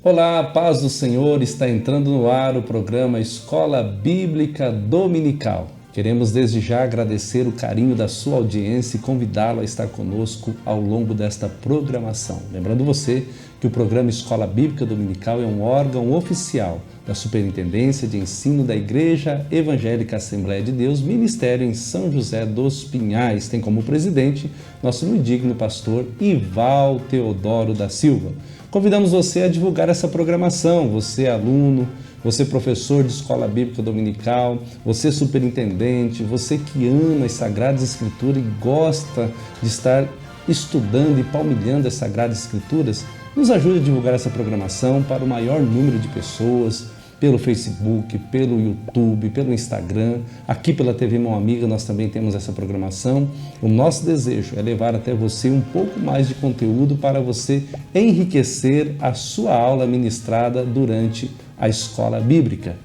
Olá, a paz do Senhor, está entrando no ar o programa Escola Bíblica Dominical. Queremos desde já agradecer o carinho da sua audiência e convidá-lo a estar conosco ao longo desta programação. Lembrando você que o programa Escola Bíblica Dominical é um órgão oficial da Superintendência de Ensino da Igreja Evangélica Assembleia de Deus, Ministério em São José dos Pinhais. Tem como presidente nosso muito digno pastor Ival Teodoro da Silva. Convidamos você a divulgar essa programação, você aluno, você professor de escola bíblica dominical, você superintendente, você que ama as Sagradas Escrituras e gosta de estar estudando e palmilhando as Sagradas Escrituras, nos ajude a divulgar essa programação para o maior número de pessoas, pelo Facebook, pelo YouTube, pelo Instagram, aqui pela TV Mão Amiga nós também temos essa programação. O nosso desejo é levar até você um pouco mais de conteúdo para você enriquecer a sua aula ministrada durante a escola bíblica.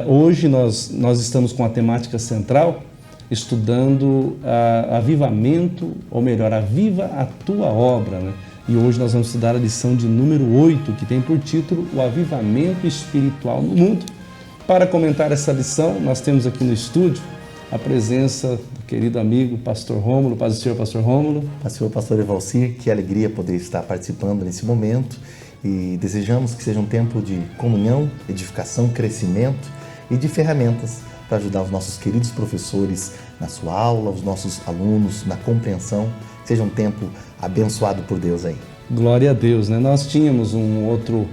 Hoje nós estamos com a temática central, estudando avivamento, ou melhor, aviva a tua obra, né? E hoje nós vamos estudar a lição de número 8, que tem por título O Avivamento Espiritual no Mundo. Para comentar essa lição, nós temos aqui no estúdio a presença do querido amigo Pastor Rômulo. Paz do Senhor, Pastor Rômulo. Paz do Senhor, Pastor Evalcir. Que alegria poder estar participando nesse momento e desejamos que seja um tempo de comunhão, edificação, crescimento e de ferramentas para ajudar os nossos queridos professores na sua aula, os nossos alunos na compreensão. Seja um tempo abençoado por Deus aí. Glória a Deus, né? Nós tínhamos um outro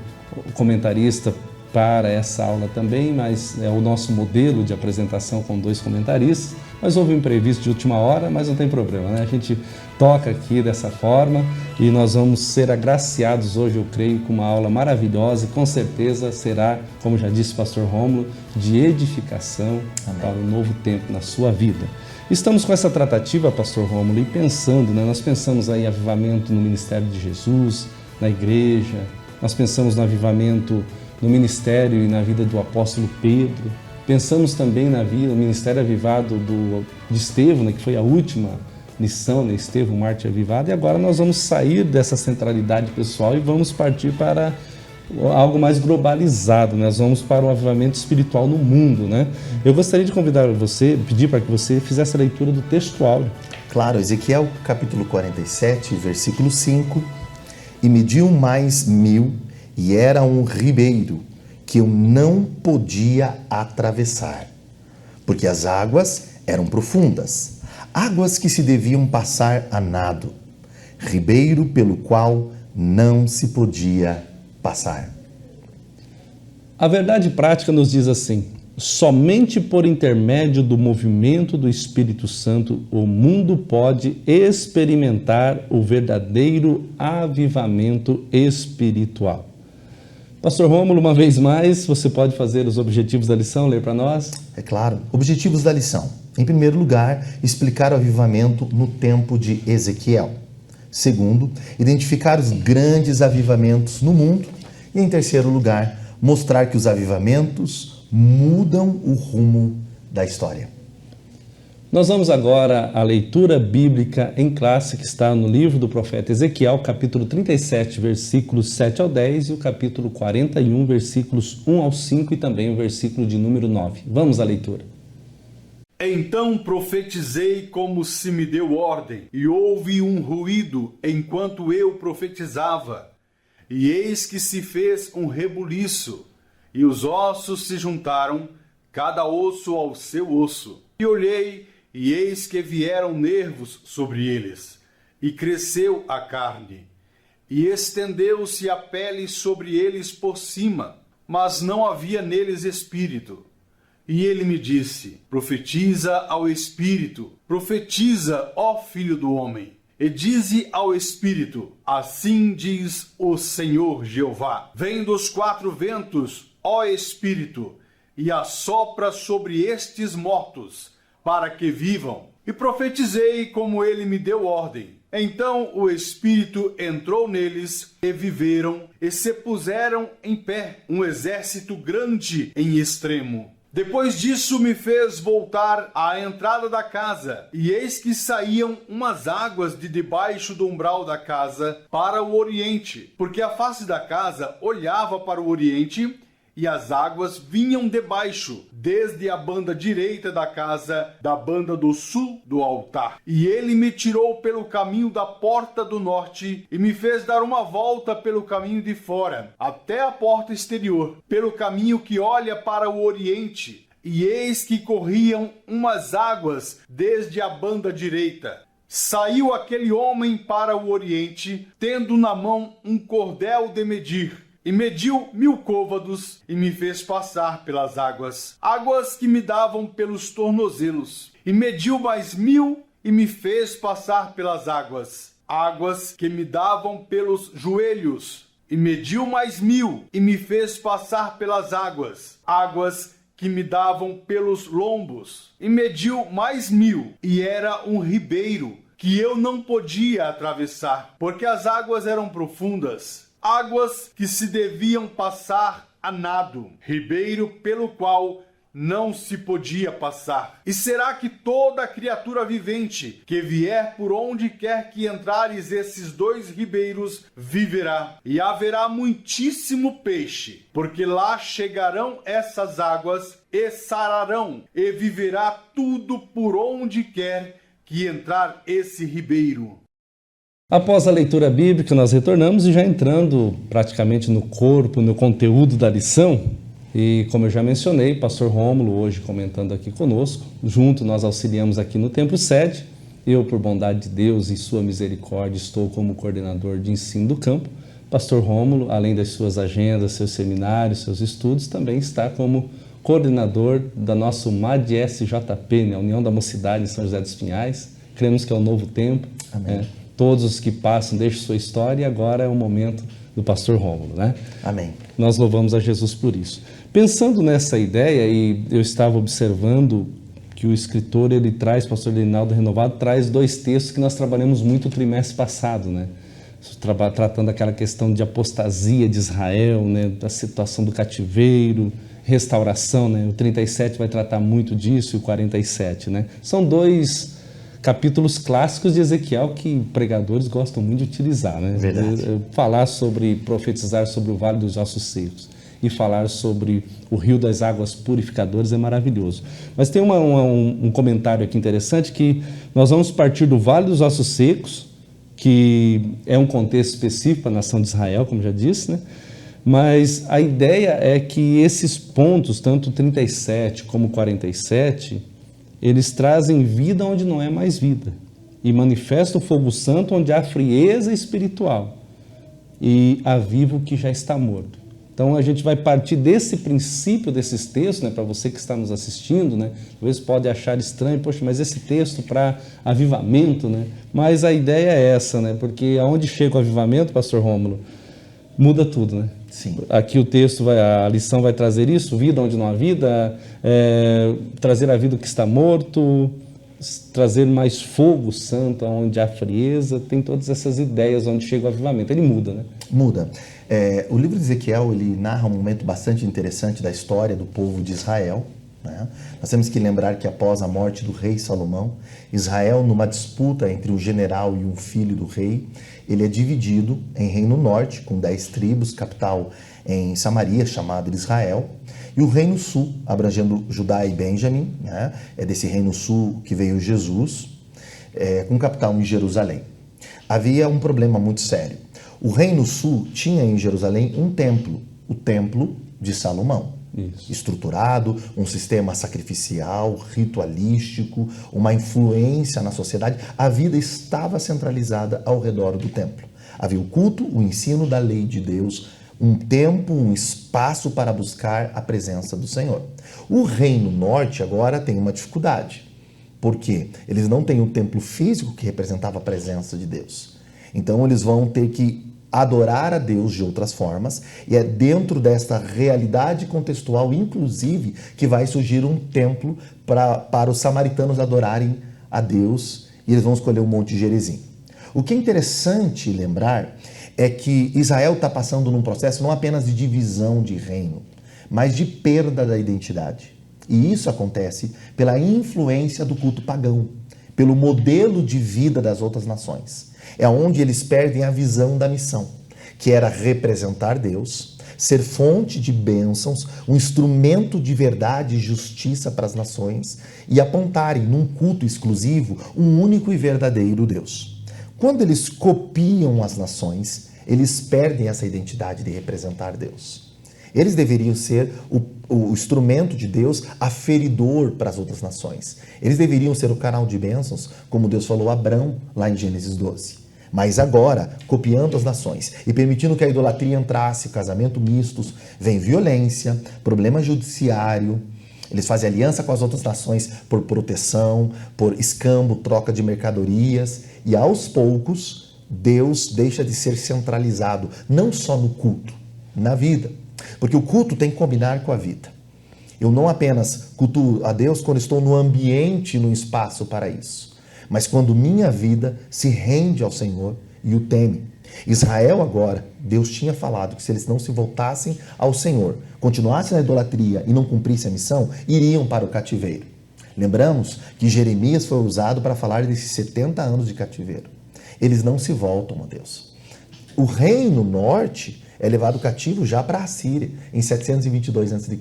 comentarista para essa aula também, mas é o nosso modelo de apresentação com 2 comentaristas. Mas houve um imprevisto de última hora, mas não tem problema, né? A gente toca aqui dessa forma e nós vamos ser agraciados hoje, eu creio, com uma aula maravilhosa e com certeza será, como já disse o pastor Rômulo, de edificação. Amém. Para um novo tempo na sua vida. Estamos com essa tratativa, pastor Rômulo, e pensando, né? Nós pensamos aí em avivamento no ministério de Jesus, na igreja, nós pensamos no avivamento no ministério e na vida do apóstolo Pedro, pensamos também na vida, no ministério avivado de Estevão, né? Que foi a última lição, né? Estevão, Marte avivado, e agora nós vamos sair dessa centralidade pessoal e vamos partir para algo mais globalizado, né? Nós vamos para o avivamento espiritual no mundo, né? Eu gostaria de convidar você, pedir para que você fizesse a leitura do texto áudio. Claro, Ezequiel capítulo 47, versículo 5. E mediu mais 1000, e era um ribeiro que eu não podia atravessar, porque as águas eram profundas, águas que se deviam passar a nado, ribeiro pelo qual não se podia passar. A verdade prática nos diz assim: somente por intermédio do movimento do Espírito Santo o mundo pode experimentar o verdadeiro avivamento espiritual. Pastor Rômulo, uma vez mais, você pode fazer os objetivos da lição, ler para nós? É claro. Objetivos da lição. Em primeiro lugar, explicar o avivamento no tempo de Ezequiel. Segundo, identificar os grandes avivamentos no mundo. E em terceiro lugar, mostrar que os avivamentos mudam o rumo da história. Nós vamos agora à leitura bíblica em classe que está no livro do profeta Ezequiel, capítulo 37, versículos 7 ao 10 e o capítulo 41, versículos 1 ao 5 e também o versículo de número 9. Vamos à leitura. Então profetizei como se me deu ordem, e houve um ruído enquanto eu profetizava. E eis que se fez um rebuliço, e os ossos se juntaram, cada osso ao seu osso. E olhei, e eis que vieram nervos sobre eles, e cresceu a carne, e estendeu-se a pele sobre eles por cima, mas não havia neles espírito. E ele me disse: profetiza ao espírito, profetiza, ó filho do homem, e dize ao espírito: assim diz o Senhor Jeová: vem dos 4 ventos, ó espírito, e assopra sobre estes mortos, para que vivam. E profetizei como ele me deu ordem. Então o Espírito entrou neles, e viveram, e se puseram em pé, um exército grande em extremo. Depois disso me fez voltar à entrada da casa, e eis que saíam umas águas de debaixo do umbral da casa para o oriente, porque a face da casa olhava para o oriente, e as águas vinham debaixo, desde a banda direita da casa, da banda do sul do altar. E ele me tirou pelo caminho da porta do norte, e me fez dar uma volta pelo caminho de fora, até a porta exterior, pelo caminho que olha para o oriente. E eis que corriam umas águas desde a banda direita. Saiu aquele homem para o oriente, tendo na mão um cordel de medir. E mediu 1000 côvados, e me fez passar pelas águas, águas que me davam pelos tornozelos. E mediu mais 1000, e me fez passar pelas águas, águas que me davam pelos joelhos. E mediu mais 1000, e me fez passar pelas águas, águas que me davam pelos lombos. E mediu mais 1000, e era um ribeiro, que eu não podia atravessar, porque as águas eram profundas. Águas que se deviam passar a nado, ribeiro pelo qual não se podia passar. E será que toda criatura vivente que vier por onde quer que entrares esses 2 ribeiros viverá? E haverá muitíssimo peixe, porque lá chegarão essas águas e sararão, e viverá tudo por onde quer que entrar esse ribeiro. Após a leitura bíblica, nós retornamos e já entrando praticamente no corpo, no conteúdo da lição. E como eu já mencionei, pastor Rômulo hoje comentando aqui conosco. Junto nós auxiliamos aqui no Templo Sede. Eu, por bondade de Deus e sua misericórdia, estou como coordenador de ensino do campo. Pastor Rômulo, além das suas agendas, seus seminários, seus estudos, também está como coordenador da nossa MAD-SJP, né? União da Mocidade em São José dos Pinhais. Cremos que é o novo tempo. Amém. Todos os que passam deixam sua história, e agora é o momento do pastor Rômulo, né? Amém. Nós louvamos a Jesus por isso. Pensando nessa ideia, e eu estava observando que o escritor, ele traz, pastor Reinaldo Renovado, traz 2 textos que nós trabalhamos muito no trimestre passado, né? Tratando aquela questão de apostasia de Israel, né? Da situação do cativeiro, restauração, né? O 37 vai tratar muito disso, e o 47, né? São 2 capítulos clássicos de Ezequiel que pregadores gostam muito de utilizar, né? Verdade. Falar sobre, profetizar sobre o Vale dos Ossos Secos e falar sobre o Rio das Águas Purificadoras é maravilhoso. Mas tem um comentário aqui interessante, que nós vamos partir do Vale dos Ossos Secos, que é um contexto específico para a nação de Israel, como já disse, né? Mas a ideia é que esses pontos, tanto 37 como 47, eles trazem vida onde não é mais vida, e manifestam o fogo santo onde há frieza espiritual, e aviva o que já está morto. Então a gente vai partir desse princípio, desses textos, né, para você que está nos assistindo, né, talvez pode achar estranho, poxa, mas esse texto para avivamento, né? Mas a ideia é essa, né? Porque aonde chega o avivamento, pastor Rômulo, muda tudo, né? Sim. Aqui o texto, a lição vai trazer isso, vida onde não há vida, trazer a vida que está morto, trazer mais fogo santo onde há frieza, tem todas essas ideias onde chega o avivamento. Ele muda, né? Muda. O livro de Ezequiel, ele narra um momento bastante interessante da história do povo de Israel, né? Nós temos que lembrar que após a morte do rei Salomão, Israel, numa disputa entre um general e um filho do rei, ele é dividido em Reino Norte, com 10 tribos, capital em Samaria, chamado Israel, e o Reino Sul, abrangendo Judá e Benjamim, né? É desse Reino Sul que veio Jesus, com capital em Jerusalém. Havia um problema muito sério. O Reino Sul tinha em Jerusalém um templo, o Templo de Salomão. Isso. Estruturado, um sistema sacrificial, ritualístico, uma influência na sociedade. A vida estava centralizada ao redor do templo. Havia o culto, o ensino da lei de Deus, um tempo, um espaço para buscar a presença do Senhor. O Reino Norte agora tem uma dificuldade. Por quê? Eles não têm um templo físico que representava a presença de Deus. Então eles vão ter que adorar a Deus de outras formas, e é dentro desta realidade contextual, inclusive, que vai surgir um templo para os samaritanos adorarem a Deus, e eles vão escolher o Monte Gerizim. O que é interessante lembrar é que Israel está passando num processo não apenas de divisão de reino, mas de perda da identidade. E isso acontece pela influência do culto pagão, pelo modelo de vida das outras nações. É onde eles perdem a visão da missão, que era representar Deus, ser fonte de bênçãos, um instrumento de verdade e justiça para as nações e apontarem num culto exclusivo um único e verdadeiro Deus. Quando eles copiam as nações, eles perdem essa identidade de representar Deus. Eles deveriam ser o instrumento de Deus aferidor para as outras nações. Eles deveriam ser o canal de bênçãos, como Deus falou a Abrão lá em Gênesis 12. Mas agora, copiando as nações e permitindo que a idolatria entrasse, casamento mistos, vem violência, problema judiciário. Eles fazem aliança com as outras nações por proteção, por escambo, troca de mercadorias. E aos poucos, Deus deixa de ser centralizado, não só no culto, na vida. Porque o culto tem que combinar com a vida. Eu não apenas cultuo a Deus quando estou no ambiente, no espaço para isso, mas quando minha vida se rende ao Senhor e o teme. Israel agora, Deus tinha falado que se eles não se voltassem ao Senhor, continuassem na idolatria e não cumprissem a missão, iriam para o cativeiro. Lembramos que Jeremias foi usado para falar desses 70 anos de cativeiro. Eles não se voltam a Deus. O reino norte é levado cativo já para a Síria, em 722 a.C.,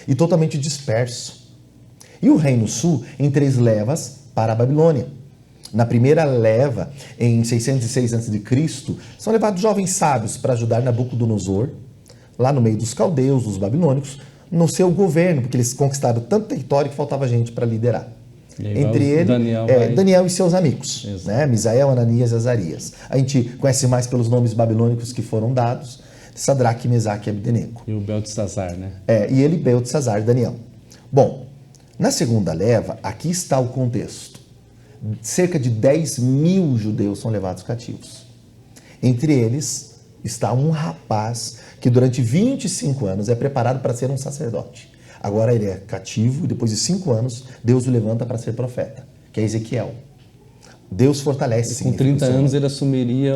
e totalmente disperso. E o reino sul, em 3 levas para a Babilônia. Na primeira leva, em 606 a.C., são levados jovens sábios para ajudar Nabucodonosor, lá no meio dos caldeus, dos babilônicos, no seu governo, porque eles conquistaram tanto território que faltava gente para liderar. Entre eles, Daniel e seus amigos, né? Misael, Ananias e Azarias. A gente conhece mais pelos nomes babilônicos que foram dados, Sadraque, Mesaque e Abdenego. E o Beltesazar, né? E ele, Beltesazar, Daniel. Bom, na segunda leva, aqui está o contexto. Cerca de 10.000 judeus são levados cativos. Entre eles está um rapaz que durante 25 anos é preparado para ser um sacerdote. Agora ele é cativo e depois de 5 anos Deus o levanta para ser profeta, que é Ezequiel. Deus fortalece. Com 30 anos ele assumiria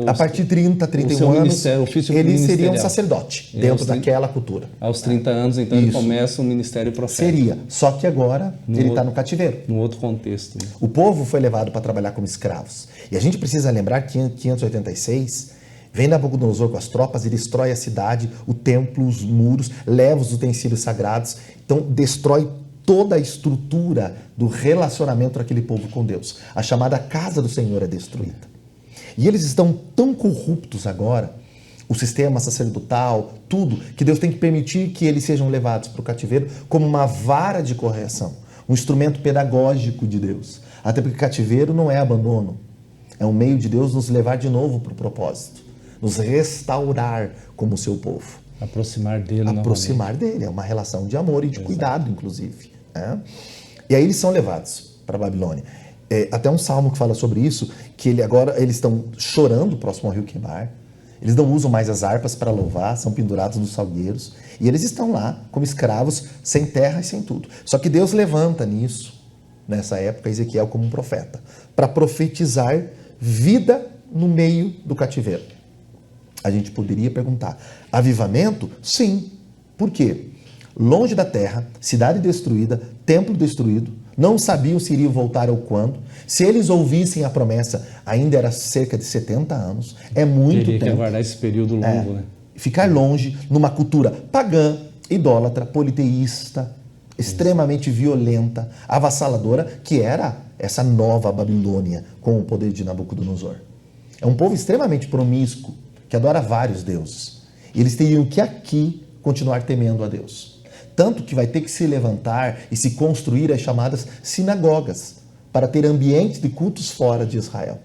a partir de 30, 31 anos, ele seria um sacerdote dentro daquela cultura. Aos 30 anos, então, ele começa um ministério profético. Seria, só que agora ele está no cativeiro. Num outro contexto. Né? O povo foi levado para trabalhar como escravos. E a gente precisa lembrar que em 586, vem Nabucodonosor com as tropas e destrói a cidade, o templo, os muros, leva os utensílios sagrados, então destrói toda a estrutura do relacionamento daquele povo com Deus. A chamada casa do Senhor é destruída. E eles estão tão corruptos agora, o sistema sacerdotal, tudo, que Deus tem que permitir que eles sejam levados para o cativeiro como uma vara de correção, um instrumento pedagógico de Deus. Até porque cativeiro não é abandono, é um meio de Deus nos levar de novo para o propósito, nos restaurar como seu povo. Aproximar dele Aproximar dele, é uma relação de amor e de cuidado, inclusive. Né? E aí eles são levados para a Babilônia. Até um salmo que fala sobre isso, que eles estão chorando próximo ao rio Quebar, eles não usam mais as harpas para louvar, são pendurados nos salgueiros, e eles estão lá como escravos, sem terra e sem tudo. Só que Deus levanta nessa época, Ezequiel como um profeta, para profetizar vida no meio do cativeiro. A gente poderia perguntar, avivamento? Sim. Por quê? Longe da terra, cidade destruída, templo destruído, não sabiam se iriam voltar ou quando. Se eles ouvissem a promessa, ainda era cerca de 70 anos. É muito tempo. Teria que aguardar esse período longo, né? Ficar longe, numa cultura pagã, idólatra, politeísta, extremamente violenta, avassaladora, que era essa nova Babilônia com o poder de Nabucodonosor. É um povo extremamente promíscuo, que adora vários deuses. E eles teriam que aqui continuar temendo a Deus. Tanto que vai ter que se levantar e se construir as chamadas sinagogas, para ter ambientes de cultos fora de Israel.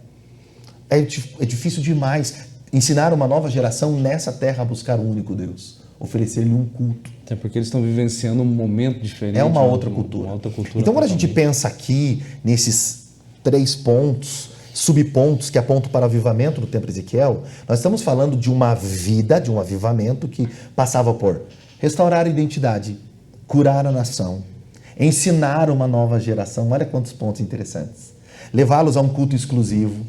É difícil demais ensinar uma nova geração nessa terra a buscar o único Deus, oferecer-lhe um culto. Até porque eles estão vivenciando um momento diferente. É uma outra cultura. Então, quando a gente pensa aqui nesses 3 pontos, subpontos que apontam para o avivamento do templo de Ezequiel, nós estamos falando de uma vida, de um avivamento que passava por restaurar a identidade, curar a nação, ensinar uma nova geração, olha quantos pontos interessantes, levá-los a um culto exclusivo,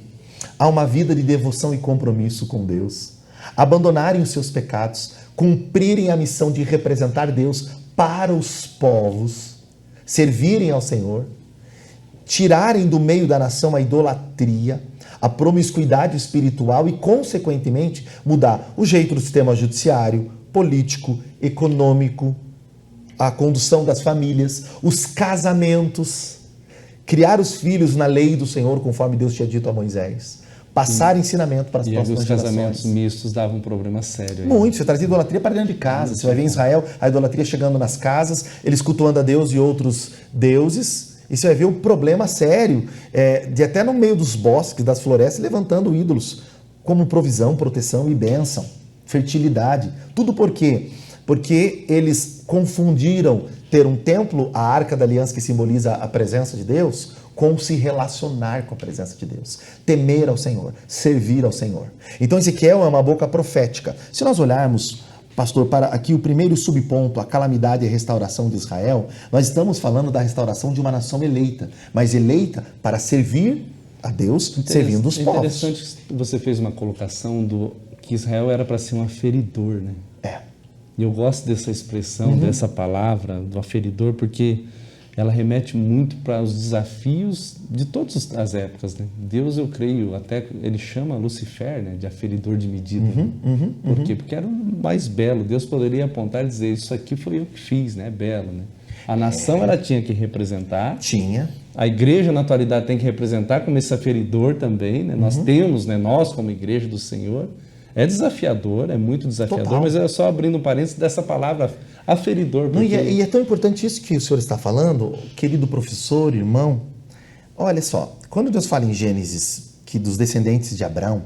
a uma vida de devoção e compromisso com Deus, abandonarem os seus pecados, cumprirem a missão de representar Deus para os povos servirem ao Senhor, tirarem do meio da nação a idolatria, a promiscuidade espiritual e, consequentemente, mudar o jeito do sistema judiciário, político, econômico, a condução das famílias, os casamentos, criar os filhos na lei do Senhor, conforme Deus tinha dito a Moisés, passar ensinamento para as próximas gerações. E os casamentos mistos davam um problema sério. Muito, você trazia idolatria para dentro de casa. Você vai ver em Israel a idolatria chegando nas casas, eles cultuando a Deus e outros deuses, e você vai ver o problema sério, de até no meio dos bosques, das florestas, levantando ídolos como provisão, proteção e bênção, fertilidade. Tudo por quê? Porque eles confundiram ter um templo, a Arca da Aliança, que simboliza a presença de Deus, com se relacionar com a presença de Deus, temer ao Senhor, servir ao Senhor. Então Ezequiel é uma boca profética. Se nós olharmos, pastor, para aqui o primeiro subponto, a calamidade e a restauração de Israel, nós estamos falando da restauração de uma nação eleita, mas eleita para servir a Deus, servindo os povos. É interessante que você fez uma colocação que Israel era para ser um aferidor, né? E eu gosto dessa expressão, dessa palavra, do aferidor, porque ela remete muito para os desafios de todas as épocas, né? Deus, eu creio, até ele chama Lucifer, né, de aferidor de medida. Por quê? Porque era o mais belo. Deus poderia apontar e dizer, isso aqui foi eu que fiz, né? Belo, né? A nação ela tinha que representar. Tinha. A igreja na atualidade tem que representar como esse aferidor também, né? Nós temos, né, nós como igreja do Senhor. É desafiador, é muito desafiador, total. Mas é só abrindo um parênteses dessa palavra aferidor. Porque... E é tão importante isso que o senhor está falando, querido professor, irmão. Olha só, quando Deus fala em Gênesis que dos descendentes de Abraão,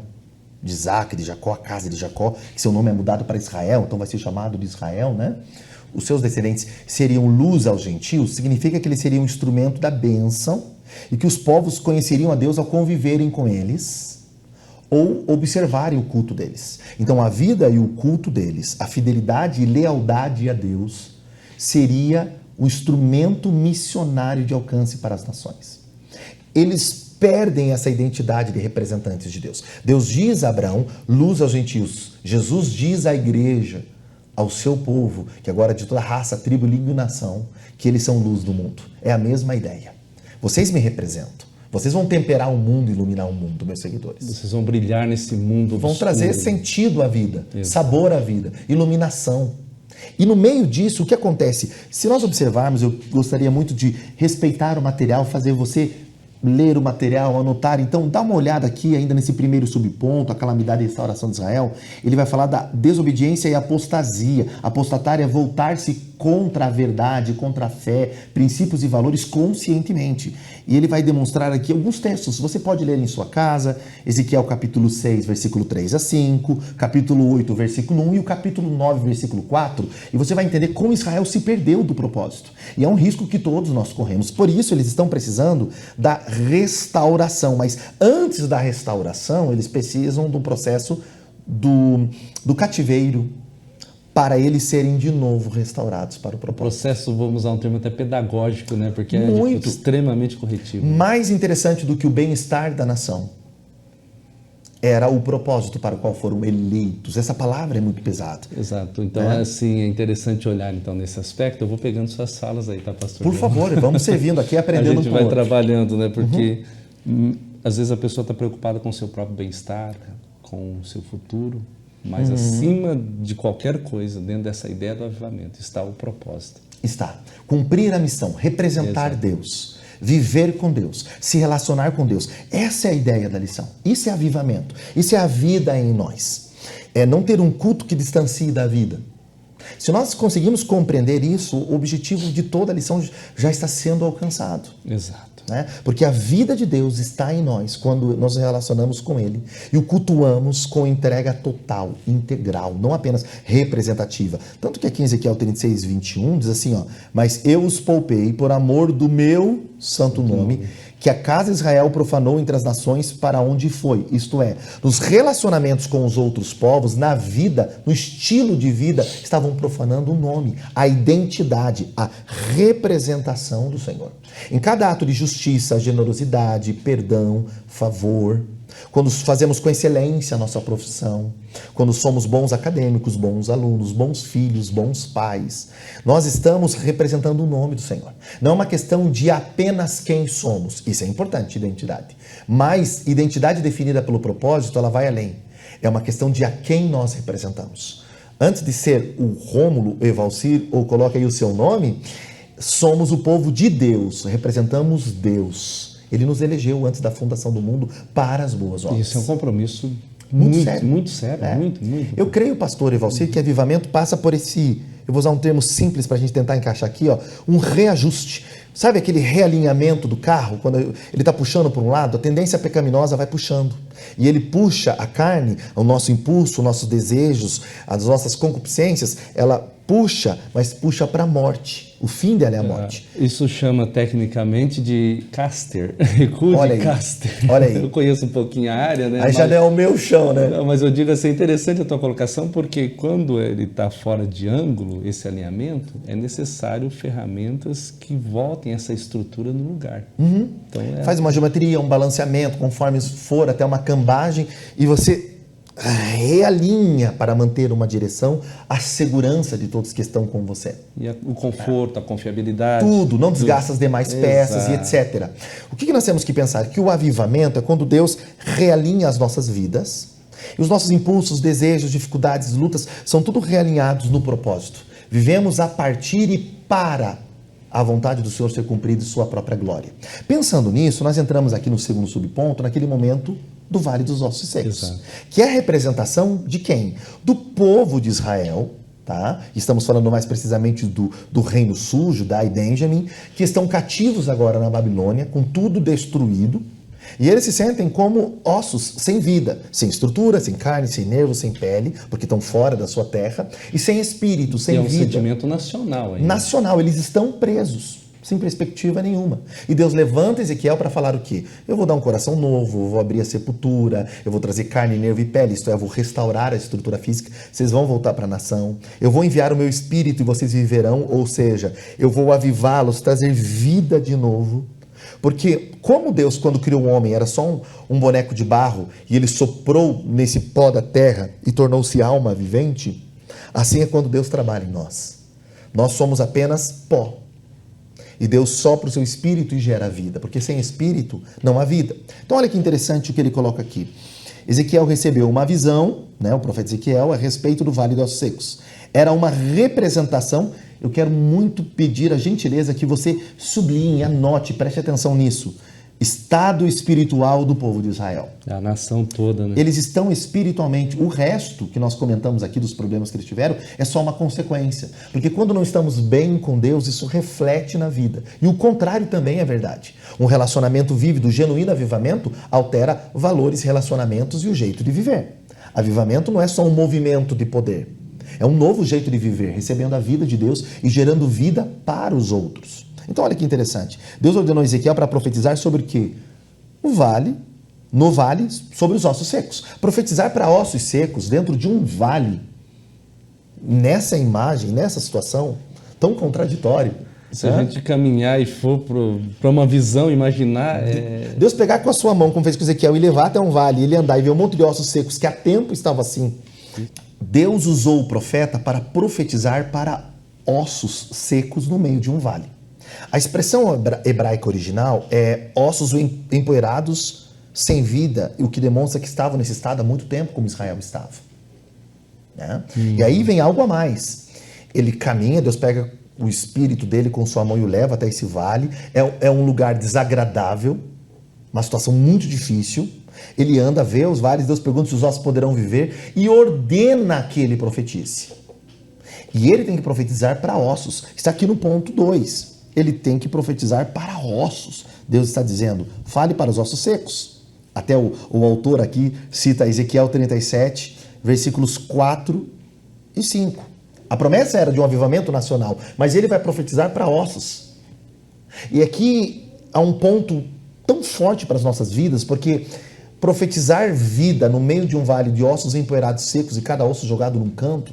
de Isaac, de Jacó, a casa de Jacó, que seu nome é mudado para Israel, então vai ser chamado de Israel, né? Os seus descendentes seriam luz aos gentios, significa que eles seriam um instrumento da bênção e que os povos conheceriam a Deus ao conviverem com eles ou observarem o culto deles. Então a vida e o culto deles, a fidelidade e lealdade a Deus, seria o instrumento missionário de alcance para as nações. Eles perdem essa identidade de representantes de Deus. Deus diz a Abraão, luz aos gentios. Jesus diz à igreja, ao seu povo, que agora é de toda raça, tribo, língua e nação, que eles são luz do mundo. É a mesma ideia. Vocês me representam. Vocês vão temperar o mundo, iluminar o mundo, meus seguidores. Vocês vão brilhar nesse mundo. Vão trazer sentido à vida, sabor à vida, iluminação. E no meio disso, o que acontece? Se nós observarmos, eu gostaria muito de respeitar o material, fazer você ler o material, anotar. Então, dá uma olhada aqui ainda nesse primeiro subponto, a calamidade e restauração de Israel. Ele vai falar da desobediência e apostasia. Apostatar é voltar-se contra a verdade, contra a fé, princípios e valores conscientemente. E ele vai demonstrar aqui alguns textos. Você pode ler em sua casa, Ezequiel capítulo 6, versículo 3 a 5, capítulo 8, versículo 1 e o capítulo 9, versículo 4. E você vai entender como Israel se perdeu do propósito. E é um risco que todos nós corremos. Por isso, eles estão precisando da restauração. Mas antes da restauração, eles precisam do processo do cativeiro, para eles serem de novo restaurados para o propósito. O processo, vamos usar um termo até pedagógico, né? Porque é extremamente corretivo. Mais interessante do que o bem-estar da nação era o propósito para o qual foram eleitos. Essa palavra é muito pesada. Exato. Então, assim, é interessante olhar então nesse aspecto. Eu vou pegando suas falas aí, tá, pastor? Por favor, vamos servindo aqui, aprendendo um pouco. A gente vai trabalhando, né? Porque às vezes a pessoa está preocupada com o seu próprio bem-estar, com o seu futuro. Mas acima de qualquer coisa, dentro dessa ideia do avivamento, está o propósito. Está. Cumprir a missão, representar Deus, viver com Deus, se relacionar com Deus. Essa é a ideia da lição. Isso é avivamento. Isso é a vida em nós. É não ter um culto que distancie da vida. Se nós conseguimos compreender isso, o objetivo de toda a lição já está sendo alcançado. Exato. Né? Porque a vida de Deus está em nós quando nós nos relacionamos com Ele e o cultuamos com entrega total, integral, não apenas representativa. Tanto que aqui em Ezequiel 36, 21 diz assim, mas eu os poupei por amor do meu santo nome, que a casa de Israel profanou entre as nações para onde foi. Isto é, nos relacionamentos com os outros povos, na vida, no estilo de vida, estavam profanando o nome, a identidade, a representação do Senhor. Em cada ato de justiça, generosidade, perdão, favor, quando fazemos com excelência a nossa profissão, quando somos bons acadêmicos, bons alunos, bons filhos, bons pais, nós estamos representando o nome do Senhor. Não é uma questão de apenas quem somos, isso é importante, identidade. Mas identidade definida pelo propósito, ela vai além. É uma questão de a quem nós representamos. Antes de ser o Rômulo Evalcir, ou coloque aí o seu nome, somos o povo de Deus, representamos Deus. Ele nos elegeu antes da fundação do mundo para as boas obras. Isso é um compromisso Muito sério. muito sério, É. muito. Eu creio, pastor Evalcir, que avivamento passa por esse, eu vou usar um termo simples para a gente tentar encaixar aqui, ó, um reajuste. Sabe aquele realinhamento do carro? Quando ele está puxando para um lado, a tendência pecaminosa vai puxando. E ele puxa a carne, o nosso impulso, os nossos desejos, as nossas concupiscências, ela puxa, mas puxa para a morte. O fim dela é a morte. Isso chama tecnicamente de caster, recuo Olha de aí, caster. olha aí. Eu conheço um pouquinho a área, né? Aí já não é o meu chão, né? Não, mas eu digo assim, é interessante a tua colocação, porque quando ele está fora de ângulo, esse alinhamento, é necessário ferramentas que voltem essa estrutura no lugar. Então, Faz uma geometria, um balanceamento, conforme for até uma cambagem, e você realinha para manter uma direção, a segurança de todos que estão com você. E o conforto, a confiabilidade. Tudo, não desgasta as demais peças e etc. O que nós temos que pensar? Que o avivamento é quando Deus realinha as nossas vidas, e os nossos impulsos, desejos, dificuldades, lutas, são tudo realinhados no propósito. Vivemos a partir e para a vontade do Senhor ser cumprida e sua própria glória. Pensando nisso, nós entramos aqui no segundo subponto, naquele momento do Vale dos Ossos Secos. Exato. Que é a representação de quem? Do povo de Israel, tá? Estamos falando mais precisamente do reino sul, Judá e Benjamim, que estão cativos agora na Babilônia, com tudo destruído, e eles se sentem como ossos sem vida, sem estrutura, sem carne, sem nervo, sem pele, porque estão fora da sua terra, e sem espírito, sem E é um vida. sentimento nacional ainda. Nacional, eles estão presos, sem perspectiva nenhuma. E Deus levanta Ezequiel para falar o quê? Eu vou dar um coração novo, eu vou abrir a sepultura, eu vou trazer carne, nervo e pele, isto é, eu vou restaurar a estrutura física, vocês vão voltar para a nação, eu vou enviar o meu espírito e vocês viverão, ou seja, eu vou avivá-los, trazer vida de novo. Porque como Deus, quando criou o homem, era só um boneco de barro e ele soprou nesse pó da terra e tornou-se alma vivente, assim é quando Deus trabalha em nós. Nós somos apenas pó. E Deus sopra o seu espírito e gera vida, porque sem espírito não há vida. Então olha que interessante o que ele coloca aqui. Ezequiel recebeu uma visão, né, o profeta Ezequiel, a respeito do Vale dos Ossos Secos. Era uma representação. Eu quero muito pedir a gentileza que você sublinhe, anote, preste atenção nisso. Estado espiritual do povo de Israel. A nação toda, né? Eles estão espiritualmente. O resto que nós comentamos aqui dos problemas que eles tiveram é só uma consequência. Porque quando não estamos bem com Deus, isso reflete na vida. E o contrário também é verdade. Um relacionamento vívido, genuíno avivamento, altera valores, relacionamentos e o jeito de viver. Avivamento não é só um movimento de poder. É um novo jeito de viver, recebendo a vida de Deus e gerando vida para os outros. Então olha que interessante. Deus ordenou Ezequiel para profetizar sobre o quê? No vale, sobre os ossos secos. Profetizar para ossos secos dentro de um vale, nessa imagem, nessa situação, tão contraditório. Se a gente caminhar e for para uma visão, imaginar... Deus pegar com a sua mão, como fez com Ezequiel, e levar até um vale, ele andar e ver um monte de ossos secos que há tempo estavam assim. Deus usou o profeta para profetizar para ossos secos no meio de um vale. A expressão hebraica original é ossos empoeirados sem vida, o que demonstra que estavam nesse estado há muito tempo, como Israel estava. Né? E aí vem algo a mais. Ele caminha, Deus pega o espírito dele com sua mão e o leva até esse vale. É um lugar desagradável, uma situação muito difícil. Ele anda, vê os vales, Deus pergunta se os ossos poderão viver e ordena que ele profetize. E ele tem que profetizar para ossos. Está aqui no ponto 2. Ele tem que profetizar para ossos. Deus está dizendo, fale para os ossos secos. Até o autor aqui cita Ezequiel 37, versículos 4 e 5. A promessa era de um avivamento nacional, mas ele vai profetizar para ossos. E aqui há um ponto tão forte para as nossas vidas, porque profetizar vida no meio de um vale de ossos empoeirados secos e cada osso jogado num canto,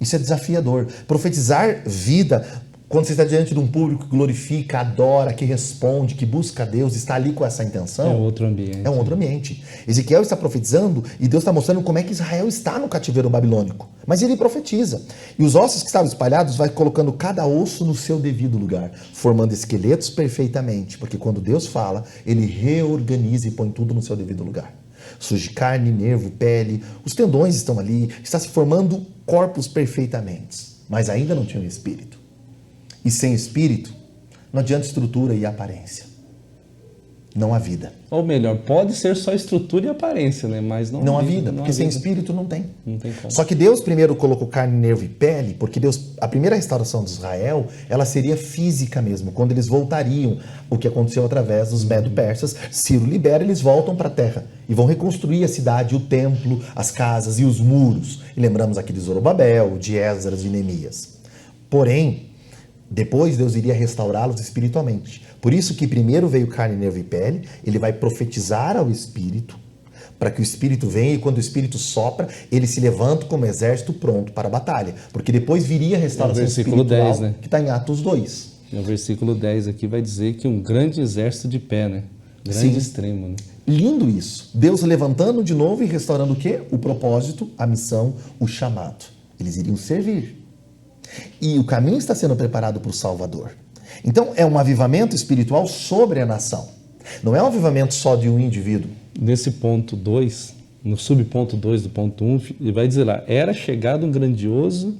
isso é desafiador. Profetizar vida Quando você está diante de um público que glorifica, adora, que responde, que busca Deus, está ali com essa intenção. É outro ambiente. É um outro ambiente. Ezequiel está profetizando e Deus está mostrando como é que Israel está no cativeiro babilônico. Mas ele profetiza. E os ossos que estavam espalhados vai colocando cada osso no seu devido lugar, formando esqueletos perfeitamente. Porque quando Deus fala, ele reorganiza e põe tudo no seu devido lugar. Surge carne, nervo, pele, os tendões estão ali, está se formando corpos perfeitamente. Mas ainda não tinha um espírito. E sem espírito, não adianta estrutura e aparência. Não há vida. Ou melhor, pode ser só estrutura e aparência, né? Mas não há vida, porque sem espírito não tem. Não tem como. Só que Deus primeiro colocou carne, nervo e pele, porque a primeira restauração de Israel, ela seria física mesmo, quando eles voltariam, o que aconteceu através dos Medo-Persas. Ciro libera, eles voltam para a terra e vão reconstruir a cidade, o templo, as casas e os muros. E lembramos aqui de Zorobabel, de Esdras e Neemias. Porém, depois Deus iria restaurá-los espiritualmente. Por isso que primeiro veio carne, nervo e pele, ele vai profetizar ao Espírito, para que o Espírito venha e quando o Espírito sopra, ele se levanta como exército pronto para a batalha. Porque depois viria a restauração espiritual, 10, né? Que está em Atos 2. No versículo 10 aqui vai dizer que um grande exército de pé, né? Grande extremo, né? Lindo isso. Deus levantando de novo e restaurando o quê? O propósito, a missão, o chamado. Eles iriam servir. E o caminho está sendo preparado para o Salvador. Então, é um avivamento espiritual sobre a nação. Não é um avivamento só de um indivíduo. Nesse ponto 2, no subponto 2 do ponto 1, ele vai dizer lá, era chegado um grandioso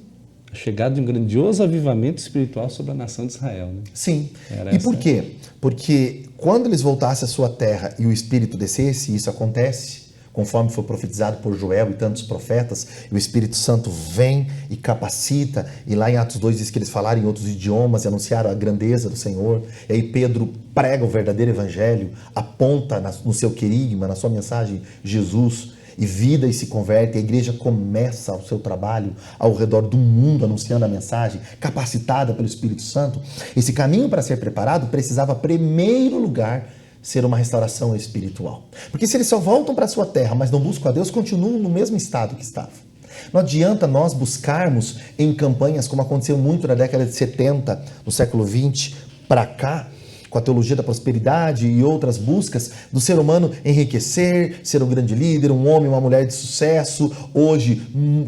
avivamento espiritual sobre a nação de Israel. Né? Sim. E por quê? Porque quando eles voltassem à sua terra e o Espírito descesse, e isso acontece, conforme foi profetizado por Joel e tantos profetas, e o Espírito Santo vem e capacita, e lá em Atos 2 diz que eles falaram em outros idiomas e anunciaram a grandeza do Senhor, e aí Pedro prega o verdadeiro evangelho, aponta no seu querigma, na sua mensagem, Jesus, e vida e se converte, a igreja começa o seu trabalho ao redor do mundo, anunciando a mensagem, capacitada pelo Espírito Santo. Esse caminho para ser preparado precisava, em primeiro lugar, ser uma restauração espiritual. Porque se eles só voltam para a sua terra, mas não buscam a Deus, continuam no mesmo estado que estavam. Não adianta nós buscarmos em campanhas, como aconteceu muito na década de 70, no século 20, para cá, com a teologia da prosperidade e outras buscas do ser humano enriquecer, ser um grande líder, um homem, uma mulher de sucesso, hoje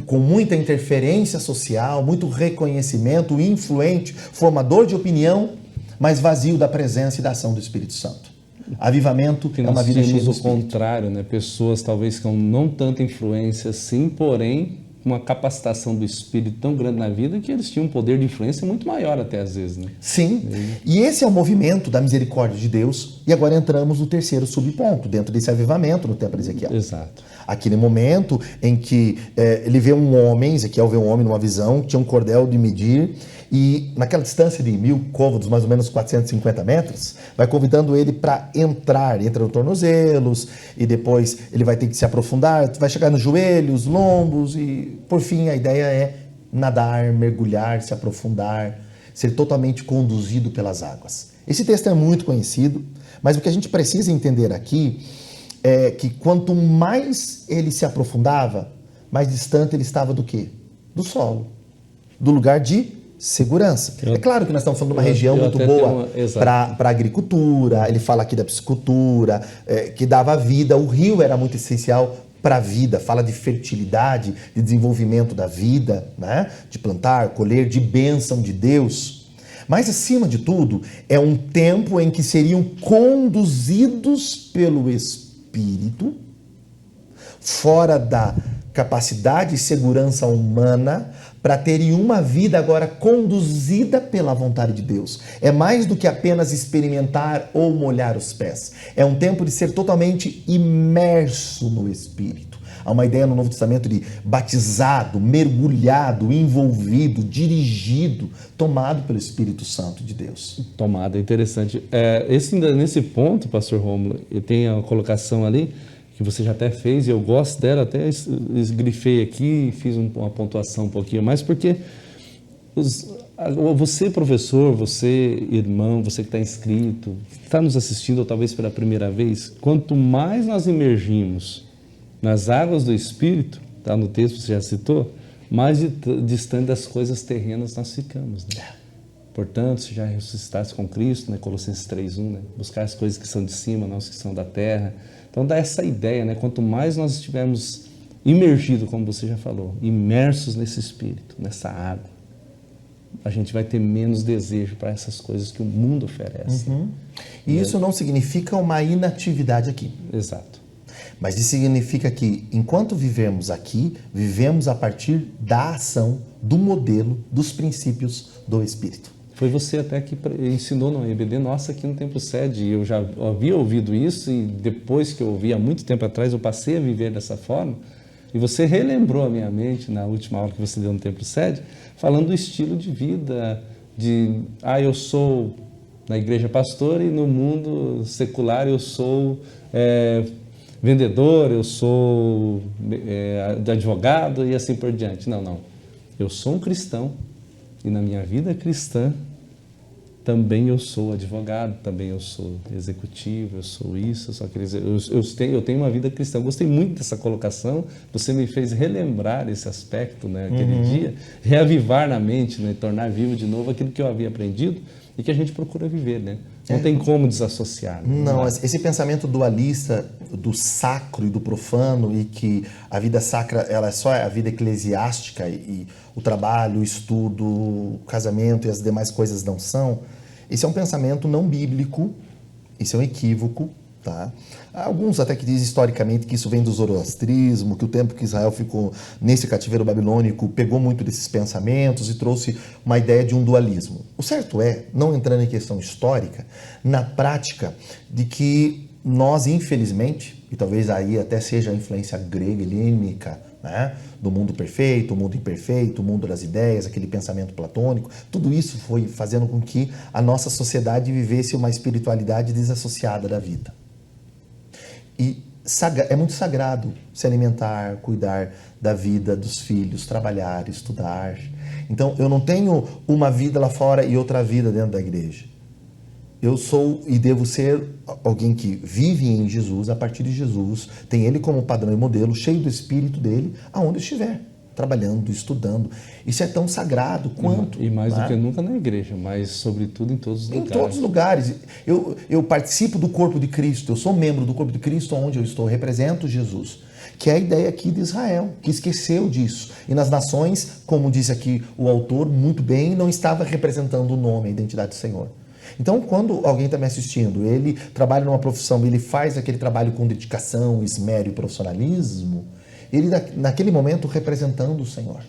com muita interferência social, muito reconhecimento, influente, formador de opinião, mas vazio da presença e da ação do Espírito Santo. Avivamento é uma vida cheia do Espírito. O contrário, né? Pessoas talvez com não tanta influência assim, porém uma capacitação do Espírito tão grande na vida que eles tinham um poder de influência muito maior até às vezes, né? Sim, e esse é o movimento da misericórdia de Deus. E agora entramos no terceiro subponto, dentro desse avivamento no tempo de Ezequiel. Exato. Aquele momento em que ele vê um homem, Ezequiel vê um homem numa visão, que tinha um cordel de medir, e naquela distância de 1000 côvados, mais ou menos 450 metros, vai convidando ele para entrar, entra no tornozelos, e depois ele vai ter que se aprofundar, vai chegar nos joelhos, lombos, e por fim a ideia é nadar, mergulhar, se aprofundar, ser totalmente conduzido pelas águas. Esse texto é muito conhecido, mas o que a gente precisa entender aqui é que quanto mais ele se aprofundava, mais distante ele estava do quê? Do solo, do lugar de segurança. É claro que nós estamos falando de uma região muito boa para a agricultura, ele fala aqui da piscicultura, que dava vida, o rio era muito essencial para a vida, fala de fertilidade, de desenvolvimento da vida, né? De plantar, colher, de bênção de Deus. Mas, acima de tudo, é um tempo em que seriam conduzidos pelo Espírito, fora da capacidade e segurança humana, para terem uma vida agora conduzida pela vontade de Deus. É mais do que apenas experimentar ou molhar os pés. É um tempo de ser totalmente imerso no Espírito. Há uma ideia no Novo Testamento de batizado, mergulhado, envolvido, dirigido, tomado pelo Espírito Santo de Deus. Tomado, é interessante. Nesse ponto, pastor Rômulo, eu tenho a colocação ali, que você já até fez, e eu gosto dela, até esgrifei aqui, fiz uma pontuação um pouquinho mais, porque você, professor, você, irmão, você que está inscrito, está nos assistindo, ou talvez pela primeira vez, quanto mais nós emergimos nas águas do Espírito, está no texto, você já citou, mais distante das coisas terrenas nós ficamos, né? Portanto, se já ressuscitaste com Cristo, né? Colossenses 3:1, né? Buscar as coisas que são de cima, não as que são da terra. Então dá essa ideia, né? Quanto mais nós estivermos imergidos, como você já falou, imersos nesse Espírito, nessa água, a gente vai ter menos desejo para essas coisas que o mundo oferece. E isso não significa uma inatividade aqui. Exato. Mas isso significa que, enquanto vivemos aqui, vivemos a partir da ação, do modelo, dos princípios do Espírito. Foi você até que ensinou no EBD nossa aqui no Templo Sede. Eu já havia ouvido isso e depois que eu ouvi há muito tempo atrás, eu passei a viver dessa forma. E você relembrou a minha mente na última aula que você deu no Templo Sede, falando do estilo de vida, eu sou na igreja pastora e no mundo secular eu sou vendedor, eu sou advogado e assim por diante. Não. Eu sou um cristão e na minha vida cristã também eu sou advogado, também eu sou executivo, eu sou isso, eu tenho uma vida cristã. Eu gostei muito dessa colocação, você me fez relembrar esse aspecto, né, aquele dia, reavivar na mente, né, tornar vivo de novo aquilo que eu havia aprendido e que a gente procura viver, né? Não tem como desassociar. Né? Não, esse pensamento dualista do sacro e do profano e que a vida sacra ela é só a vida eclesiástica e o trabalho, o estudo, o casamento e as demais coisas não são, esse é um pensamento não bíblico, esse é um equívoco. Tá? Alguns até que dizem historicamente que isso vem do zoroastrismo, que o tempo que Israel ficou nesse cativeiro babilônico pegou muito desses pensamentos e trouxe uma ideia de um dualismo. O certo é, não entrando em questão histórica, na prática de que nós, infelizmente, e talvez aí até seja a influência grega, helênica, né? Do mundo perfeito, o mundo imperfeito, o mundo das ideias, aquele pensamento platônico, tudo isso foi fazendo com que a nossa sociedade vivesse uma espiritualidade desassociada da vida. E é muito sagrado se alimentar, cuidar da vida dos filhos, trabalhar, estudar. Então, eu não tenho uma vida lá fora e outra vida dentro da igreja. Eu sou e devo ser alguém que vive em Jesus, a partir de Jesus, tem Ele como padrão e modelo, cheio do Espírito dele, aonde estiver, trabalhando, estudando. Isso é tão sagrado quanto... E mais do que nunca na igreja, mas sobretudo em todos os lugares. Em todos os lugares. Eu participo do corpo de Cristo, eu sou membro do corpo de Cristo onde eu estou, represento Jesus. Que é a ideia aqui de Israel, que esqueceu disso. E nas nações, como diz aqui o autor, muito bem, não estava representando o nome, a identidade do Senhor. Então, quando alguém está me assistindo, ele trabalha numa profissão, ele faz aquele trabalho com dedicação, esmero e profissionalismo, ele naquele momento representando o Senhor.